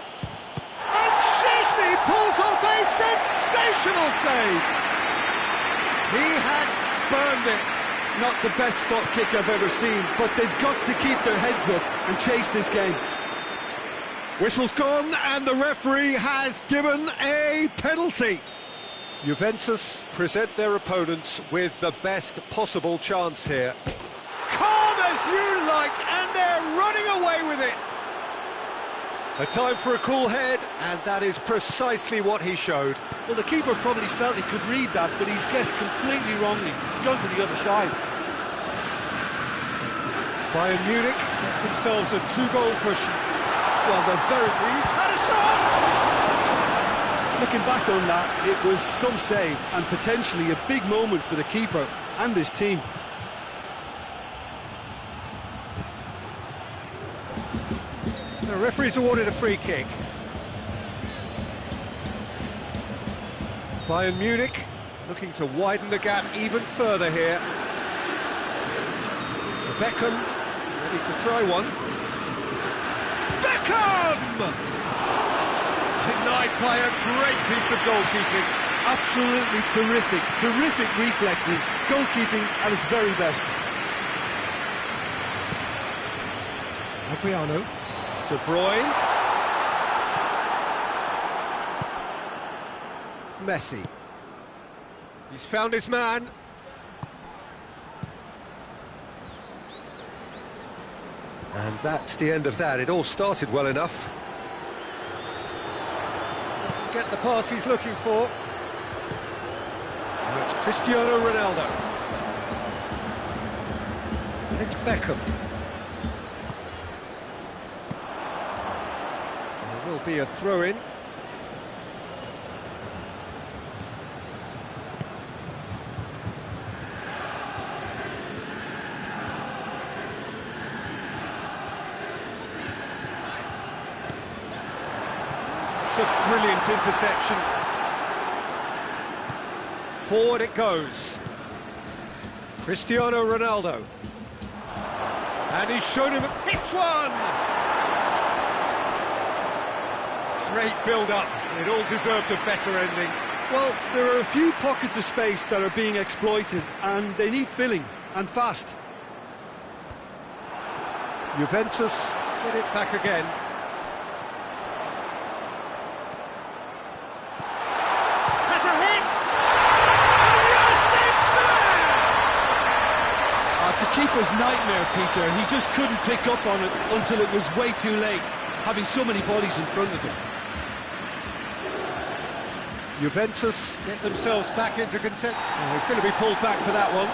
And Szczesny pulls off a sensational save. He has spurned it. Not the best spot kick I've ever seen, but they've got to keep their heads up and chase this game. Whistle's gone, and the referee has given a penalty. Juventus present their opponents with the best possible chance here. Calm as you like, and they're running away with it. A time for a cool head, and that is precisely what he showed. Well, the keeper probably felt he could read that, but he's guessed completely wrongly. He's gone to the other side. Bayern Munich get themselves a two-goal cushion. Well, he's had a shot! Looking back on that, it was some save and potentially a big moment for the keeper and his team. The referee's awarded a free kick. Bayern Munich looking to widen the gap even further here. Beckham ready to try one. Beckham! Denied by a great piece of goalkeeping. Absolutely terrific, terrific reflexes, goalkeeping at its very best. Adriano. De Bruyne. Messi. He's found his man. And that's the end of that. It all started well enough. Doesn't get the pass he's looking for. And it's Cristiano Ronaldo. And it's Beckham. There will be a throw-in. A brilliant interception. Forward it goes. Cristiano Ronaldo. And he's shown him, hits one! Great build-up. It all deserved a better ending. Well, there are a few pockets of space that are being exploited, and they need filling, and fast. Juventus get it back again. It's a keeper's nightmare, Peter. He just couldn't pick up on it until it was way too late, having so many bodies in front of him. Juventus get themselves back into contention. Oh, he's going to be pulled back for that one.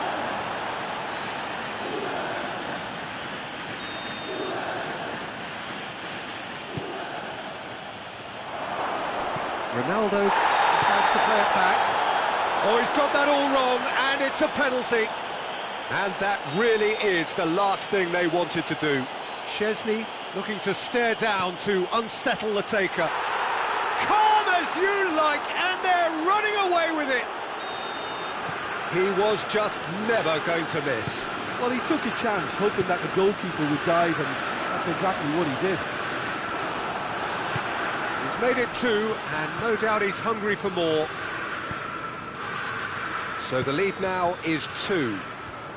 Ronaldo decides to play it back. Oh, he's got that all wrong, and it's a penalty. And that really is the last thing they wanted to do. Szczesny looking to stare down to unsettle the taker. Calm as you like, and they're running away with it. He was just never going to miss. Well, he took a chance, hoping that the goalkeeper would dive, and that's exactly what he did. He's made it two, and no doubt he's hungry for more. So the lead now is 2.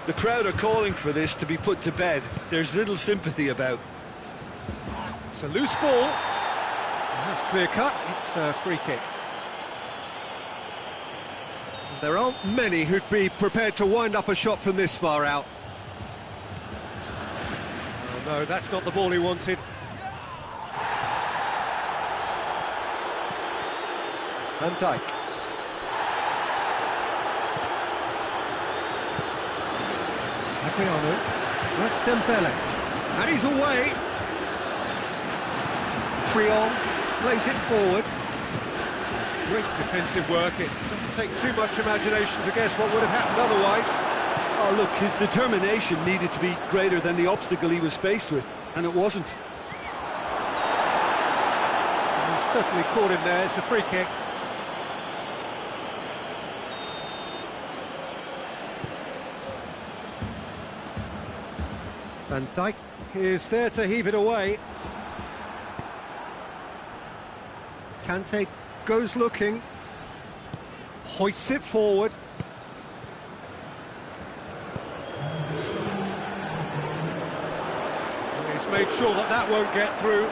The crowd are calling for this to be put to bed. There's little sympathy about. It's a loose ball. That's clear cut. It's a free kick. There aren't many who'd be prepared to wind up a shot from this far out. Oh no, that's not the ball he wanted. Van Dijk. Adriano, that's Dembele, and he's away. Triol plays it forward. Great defensive work. It doesn't take too much imagination to guess what would have happened otherwise. Oh, look, his determination needed to be greater than the obstacle he was faced with, and it wasn't. And he's certainly caught him there. It's a free kick. Van Dijk is there to heave it away. Kante goes looking, hoists it forward. And he's made sure that that won't get through.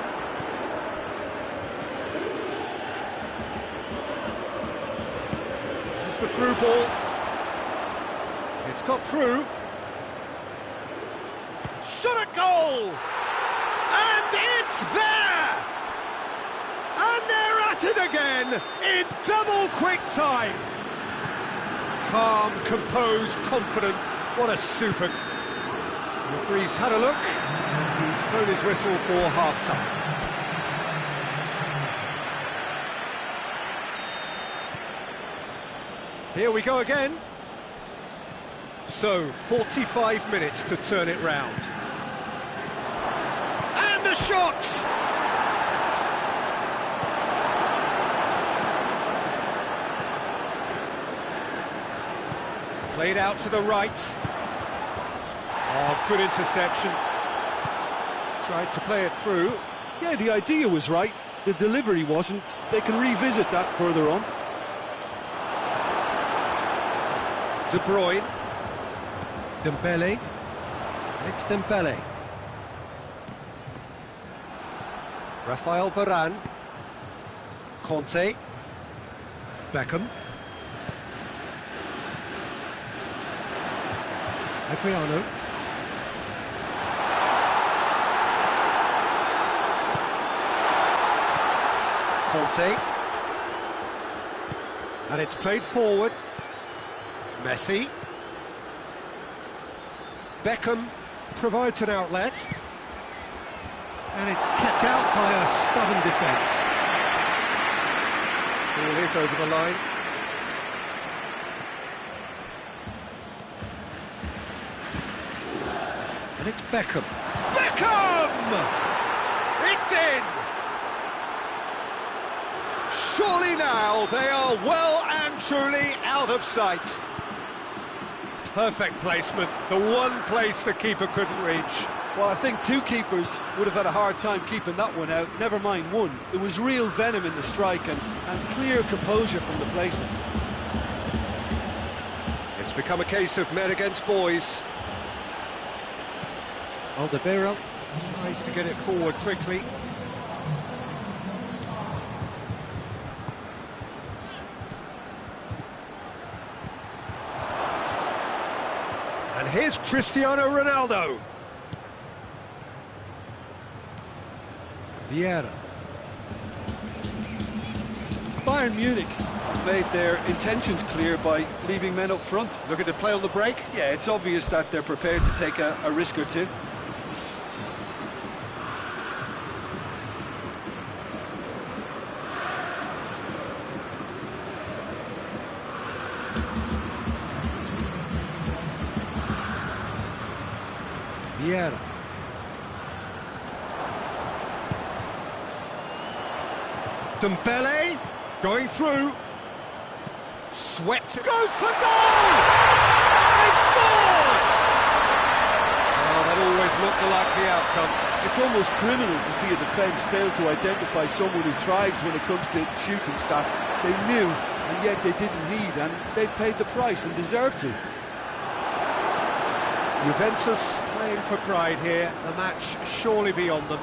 It's the through ball. It's got through. Shot a goal! And it's there! And they're at it again in double quick time. Calm, composed, confident. What a super. The referee's had a look. He's blown his whistle for half-time. Here we go again. So, 45 minutes to turn it round. And a shot! Played out to the right. Oh, good interception. Tried to play it through. Yeah, the idea was right. The delivery wasn't. They can revisit that further on. De Bruyne. Dembele. It's Dembele. Rafael Varane. Conte. Beckham. Adriano. Conte. And it's played forward. Messi. Beckham provides an outlet. And it's kept out by a stubborn defence. Ball is over the line. And it's Beckham. Beckham! It's in! Surely now they are well and truly out of sight. Perfect placement, the one place the keeper couldn't reach. Well, I think two keepers would have had a hard time keeping that one out, never mind one. There was real venom in the strike and clear composure from the placement. It's become a case of men against boys. Alderweireld tries to get it forward quickly. And here's Cristiano Ronaldo. Vieira. Bayern Munich made their intentions clear by leaving men up front. Looking to play on the break. Yeah, it's obvious that they're prepared to take a risk or two. Vieira. Dembele going through. Swept. Goes for goal! They've scored! Oh, that always looked the likely outcome. It's almost criminal to see a defence fail to identify someone who thrives when it comes to shooting stats. They knew, and yet they didn't heed, and they've paid the price and deserve to. Juventus playing for pride here. The match surely beyond them.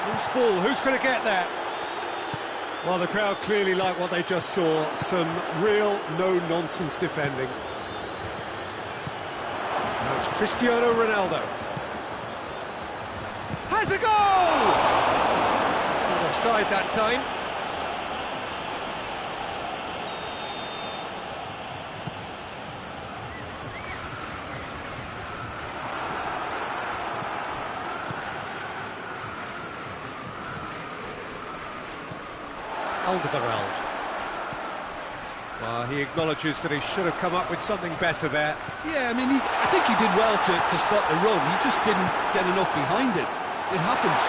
Who's ball? Who's going to get there? Well, the crowd clearly like what they just saw. Some real no-nonsense defending. Now it's Cristiano Ronaldo. Has a goal! Not offside that time. Alderweireld. Well, he acknowledges that he should have come up with something better there. Yeah, I mean, I think he did well to spot the run. He just didn't get enough behind it. It happens.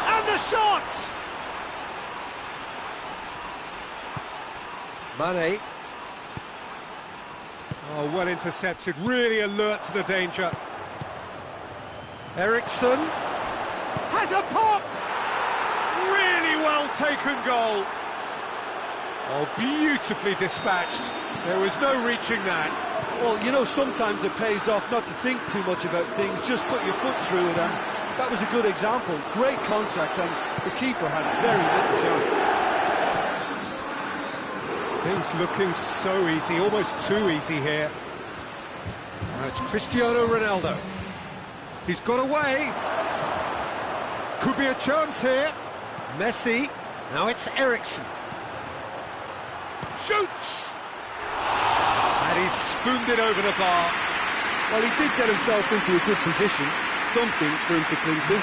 And the shot! Mane. Oh, well intercepted, really alert to the danger. Eriksson has a pop! Really well taken goal. Oh, beautifully dispatched. There was no reaching that. Well, you know, sometimes it pays off not to think too much about things, just put your foot through it, and that was a good example. Great contact, and the keeper had very little chance. Things looking so easy, almost too easy here. Now it's Cristiano Ronaldo. He's got away. Could be a chance here. Messi. Now it's Eriksson. Shoots! And he's spooned it over the bar. Well, he did get himself into a good position. Something for him to cling to.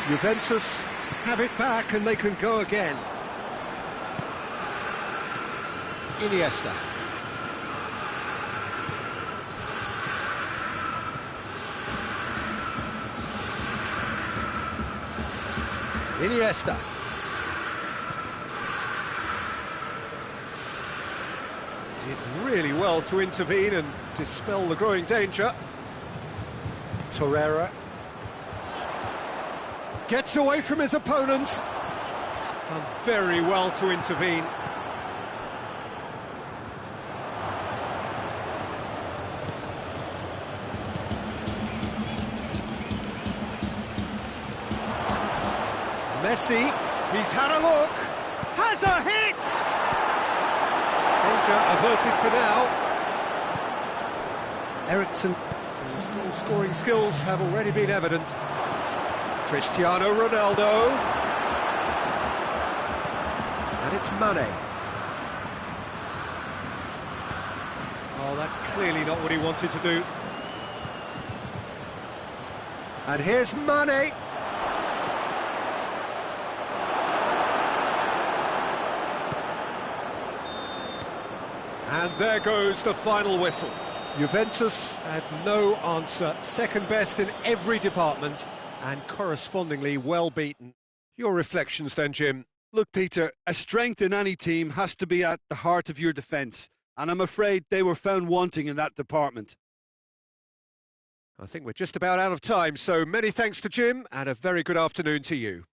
Juventus have it back and they can go again. Iniesta. Iniesta. Did really well to intervene and dispel the growing danger. Torreira. Gets away from his opponent. Done very well to intervene. Messi, he's had a look, has a hit! Danger averted for now. Eriksson, whose goal-scoring skills have already been evident. Cristiano Ronaldo. And it's Mane. Oh, that's clearly not what he wanted to do. And here's Mane. And there goes the final whistle. Juventus had no answer, second best in every department, and correspondingly well beaten. Your reflections then, Jim? Look, Peter, a strength in any team has to be at the heart of your defence, and I'm afraid they were found wanting in that department. I think we're just about out of time, so many thanks to Jim, and a very good afternoon to you.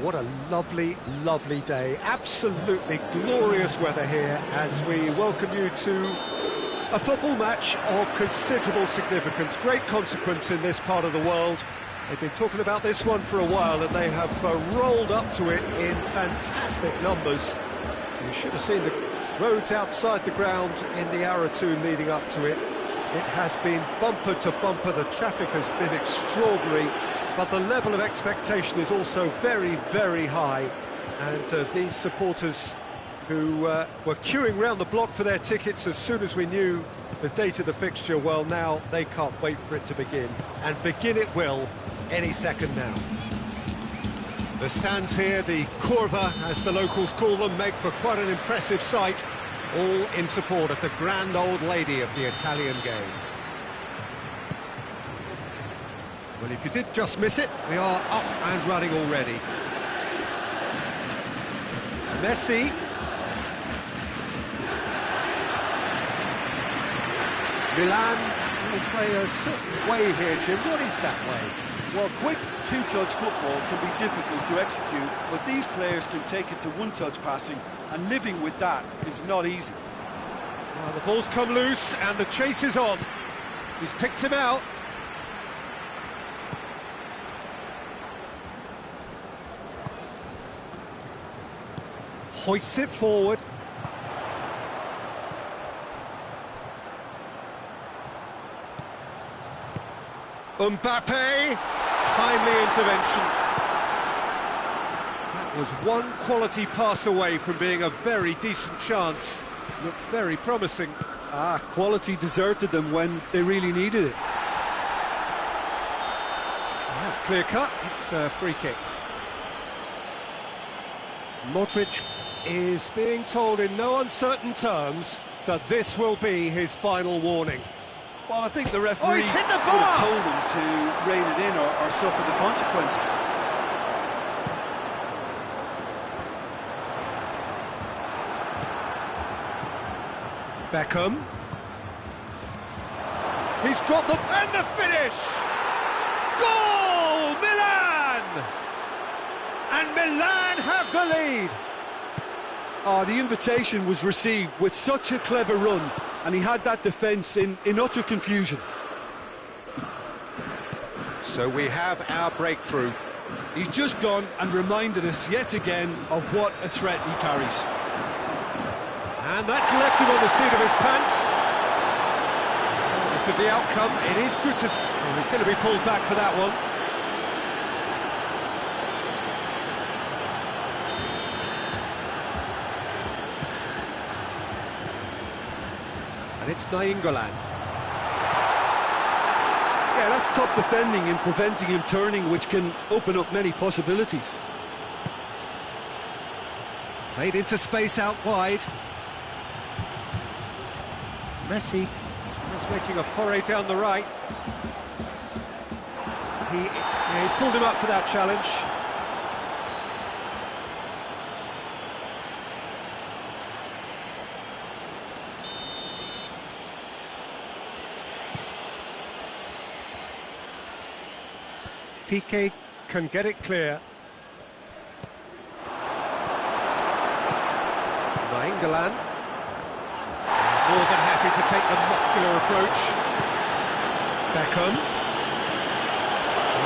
what a lovely, lovely day. Absolutely glorious weather here as we welcome you to a football match of considerable significance, great consequence in this part of the world. They've been talking about this one for a while and they have rolled up to it in fantastic numbers. You should have seen the roads outside the ground in the hour or two leading up to it. It has been bumper to bumper, the traffic has been extraordinary, but the level of expectation is also very, very high. And these supporters who were queuing round the block for their tickets as soon as we knew the date of the fixture, well, now they can't wait for it to begin. And begin it will any second now. The stands here, the curva, as the locals call them, make for quite an impressive sight, all in support of the grand old lady of the Italian game. Well, if you did just miss it, we are up and running already. Messi. Milan will play a certain way here, Jim. What is that way? Well, quick two-touch football can be difficult to execute, but these players can take it to one-touch passing, and living with that is not easy. Well, the ball's come loose, and the chase is on. He's picked him out. Hoists it forward. Mbappe, timely intervention. That was one quality pass away from being a very decent chance. Looked very promising. Quality deserted them when they really needed it. That's clear cut, it's a free kick. Modric is being told in no uncertain terms that this will be his final warning. Well, I think the referee would he's hit the have bar! told him to rein it in or suffer the consequences. Beckham. He's got them, and the finish! Goal! Milan! And Milan have the lead! The invitation was received with such a clever run, and he had that defence in utter confusion. So we have our breakthrough. He's just gone and reminded us yet again of what a threat he carries. And that's left him on the seat of his pants. Regardless of the outcome, it is good to... Oh, he's going to be pulled back for that one. And it's Nainggolan. Yeah, that's top defending and preventing him turning, which can open up many possibilities. Played into space out wide. Messi is making a foray down the right. He's pulled him up for that challenge. Piqué can get it clear. Nainggolan. More than happy to take the muscular approach. Beckham.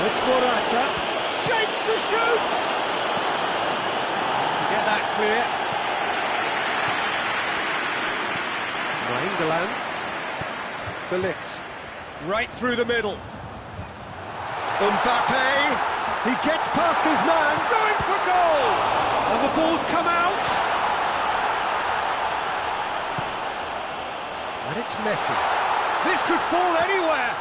It's Morata. Shapes to shoot! Get that clear. Nainggolan. De Ligt. Right through the middle. Mbappe, he gets past his man, going for goal! And the ball's come out. And it's Messi. This could fall anywhere.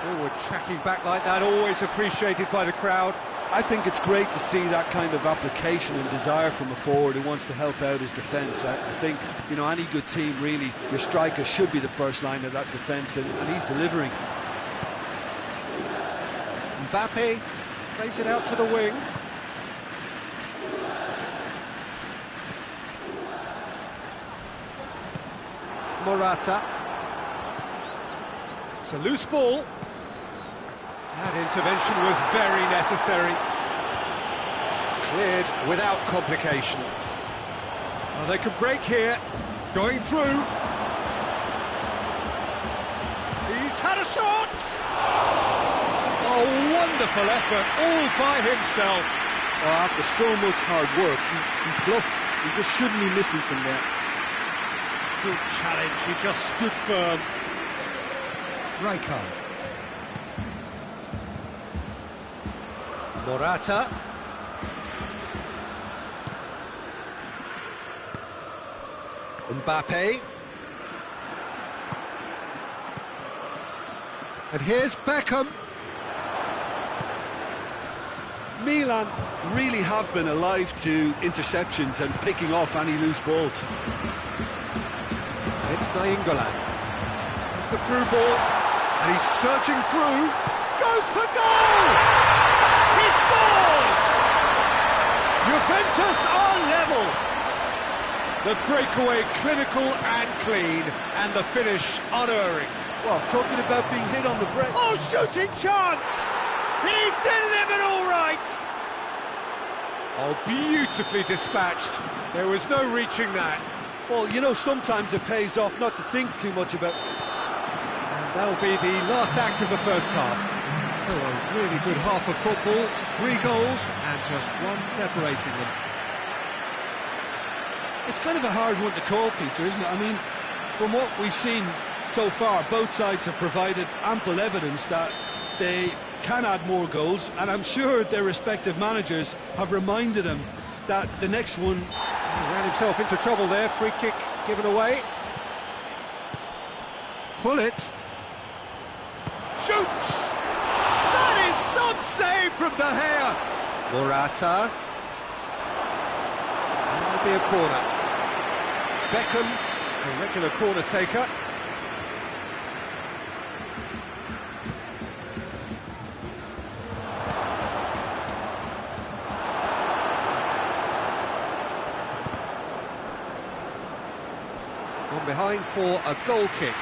Forward tracking back like that, always appreciated by the crowd. I think it's great to see that kind of application and desire from a forward who wants to help out his defence. I think, you know, any good team, really, your striker should be the first line of that defence, and he's delivering. Mbappe plays it out to the wing. Morata. It's a loose ball. That intervention was very necessary. Cleared without complication. Well, they could break here. Going through. He's had a shot! Oh, wonderful effort, all by himself. Oh, after so much hard work, he bluffed. He just shouldn't be missing from there. Good challenge, he just stood firm. Rijkaard. Morata. Mbappe. And here's Beckham. Milan really have been alive to interceptions and picking off any loose balls. And it's Nainggolan. It's the through ball. And he's surging through. Goes for goal! He scores! Juventus are level. The breakaway clinical and clean, and the finish unerring. Well, talking about being hit on the break. Oh, shooting chance! He's delivered all right! Oh, beautifully dispatched. There was no reaching that. Well, you know, sometimes it pays off not to think too much about... And that'll be the last act of the first half. So a really good half of football, 3 goals and just one separating them. It's kind of a hard one to call, Peter, isn't it? I mean, from what we've seen so far, both sides have provided ample evidence that they can add more goals, and I'm sure their respective managers have reminded them that the next one... He ran himself into trouble there, free kick given away. Pullet. Shoots! That is some save from De Gea! Morata. That'll be a corner. Beckham, a regular corner taker. Gone behind for a goal kick.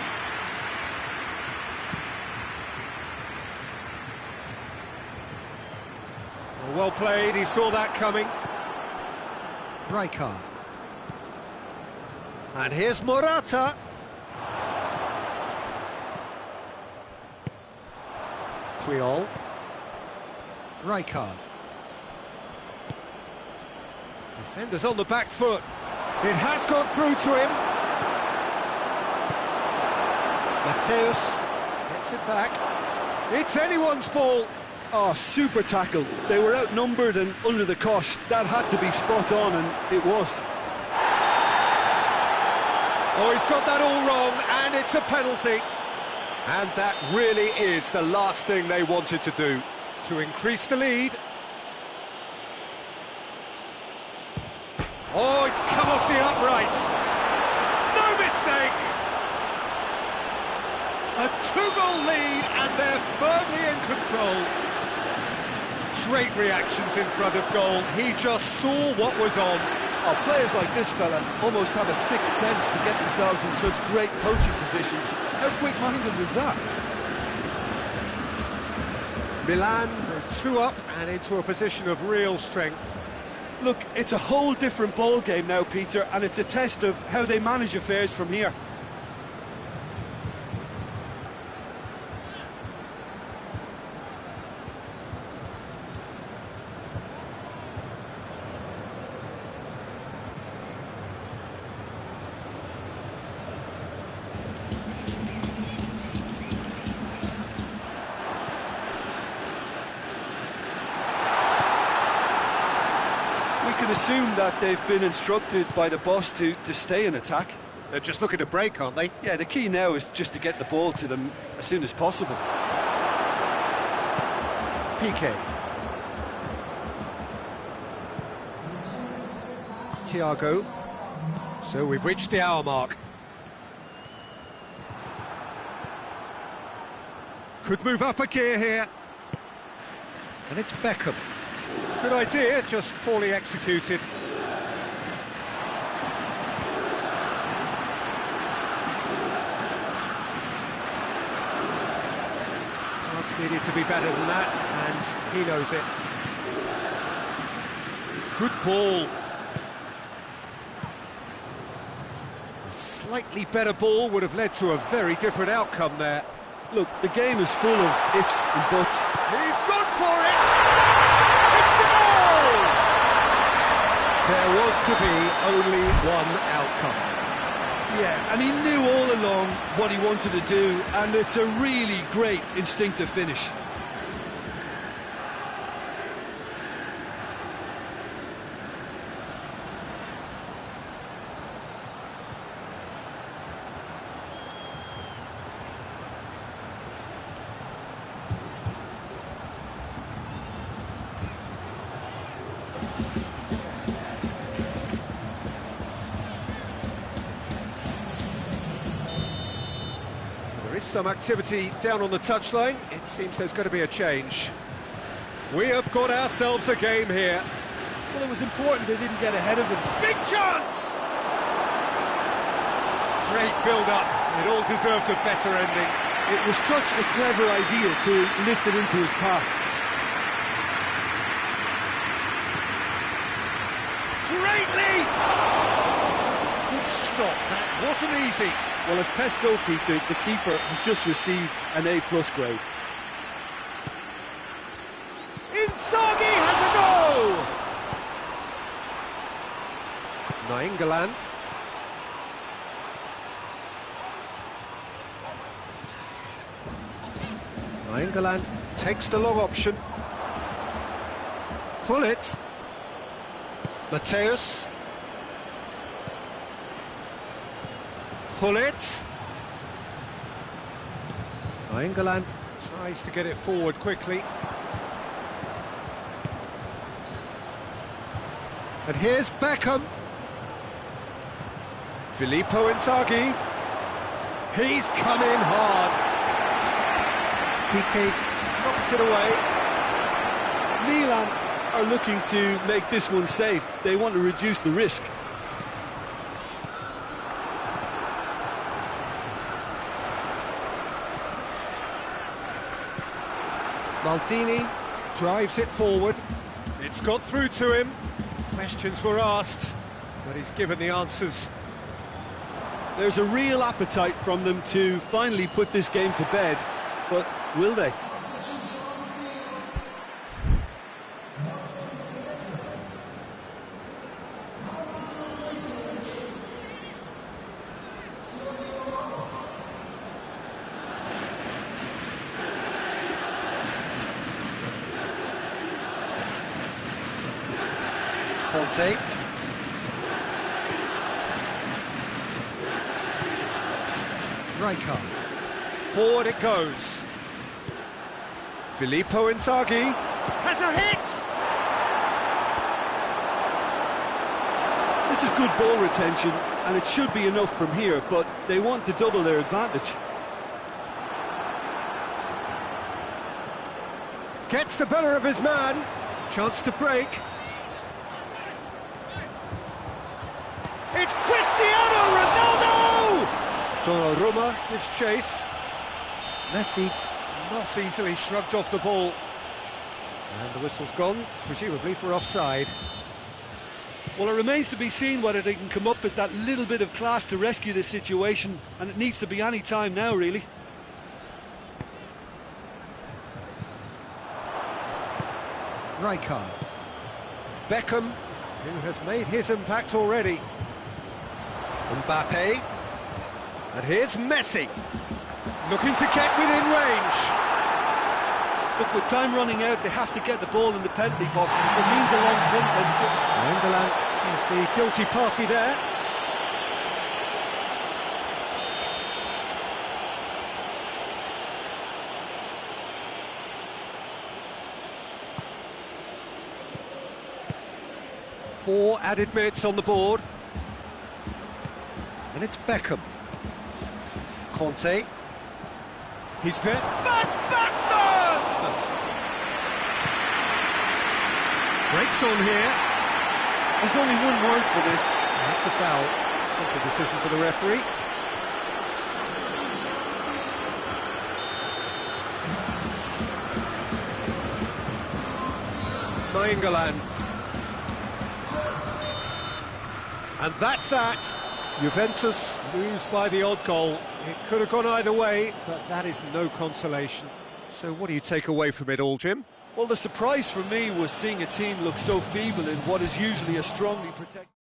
Well played, he saw that coming. Rijkaard. And here's Morata. Puyol. Rijkaard. Defenders on the back foot. It has gone through to him. Mateus gets it back. It's anyone's ball. Oh, super tackle. They were outnumbered and under the cosh. That had to be spot on, and it was. Oh, he's got that all wrong, and it's a penalty. And that really is the last thing they wanted to do, to increase the lead. Oh, it's come off the upright. No mistake. A 2-goal lead, and they're firmly in control. Great reactions in front of goal. He just saw what was on. Oh, players like this fella almost have a sixth sense to get themselves in such great coaching positions. How quick-minded was that? Milan were 2 up and into a position of real strength. Look, it's a whole different ball game now, Peter, and it's a test of how they manage affairs from here. Can assume that they've been instructed by the boss to stay in attack. They're just looking to break, aren't they? Yeah, the key now is just to get the ball to them as soon as possible. PK. Thiago. So we've reached the hour mark. Could move up a gear here. And it's Beckham. Good idea, just poorly executed. Pass needed to be better than that, and he knows it. Good ball. A slightly better ball would have led to a very different outcome there. Look, the game is full of ifs and buts. He's gone for it! It's a goal! There was to be only one outcome. Yeah, and he knew all along what he wanted to do, and it's a really great instinctive finish. There is some activity down on the touchline. It seems there's going to be a change. We have got ourselves a game here. Well, it was important they didn't get ahead of them. Big chance! Great build-up. It all deserved a better ending. It was such a clever idea to lift it into his path. Great lead! Good stop. That wasn't easy. Well, as Tesco, Peter, the keeper has just received an A+ grade. Inzaghi has a go! Nainggolan. Nainggolan takes the long option. Pull it. Mateus. Pull it. Nainggolan tries to get it forward quickly. And here's Beckham. Filippo Inzaghi. He's come in hard. Piqué knocks it away. Milan are looking to make this one safe. They want to reduce the risk. Maldini drives it forward. It's got through to him. Questions were asked, but he's given the answers. There's a real appetite from them to finally put this game to bed, but will they? Conte. Rijkaard. Forward it goes. Filippo Inzaghi has a hit! This is good ball retention, and it should be enough from here, but they want to double their advantage. Gets the better of his man. Chance to break. It's Cristiano Ronaldo! Donnarumma gives chase. Messi not easily shrugged off the ball. And the whistle's gone, presumably for offside. Well, it remains to be seen whether they can come up with that little bit of class to rescue this situation, and it needs to be any time now, really. Rijkaard. Beckham, who has made his impact already. Mbappe. And here's Messi, looking to get within range. Look, with time running out, they have to get the ball in the penalty box. If it means a long punt, that's it. Nainggolan is the guilty party there. Four added minutes on the board. And it's Beckham. Conte. He's there. Van Basten! Breaks on here. There's only one word for this. That's a foul. Simple decision for the referee. England. And that's that. Juventus lose by the odd goal. It could have gone either way, but that is no consolation. So what do you take away from it all, Jim? Well, the surprise for me was seeing a team look so feeble in what is usually a strongly protected...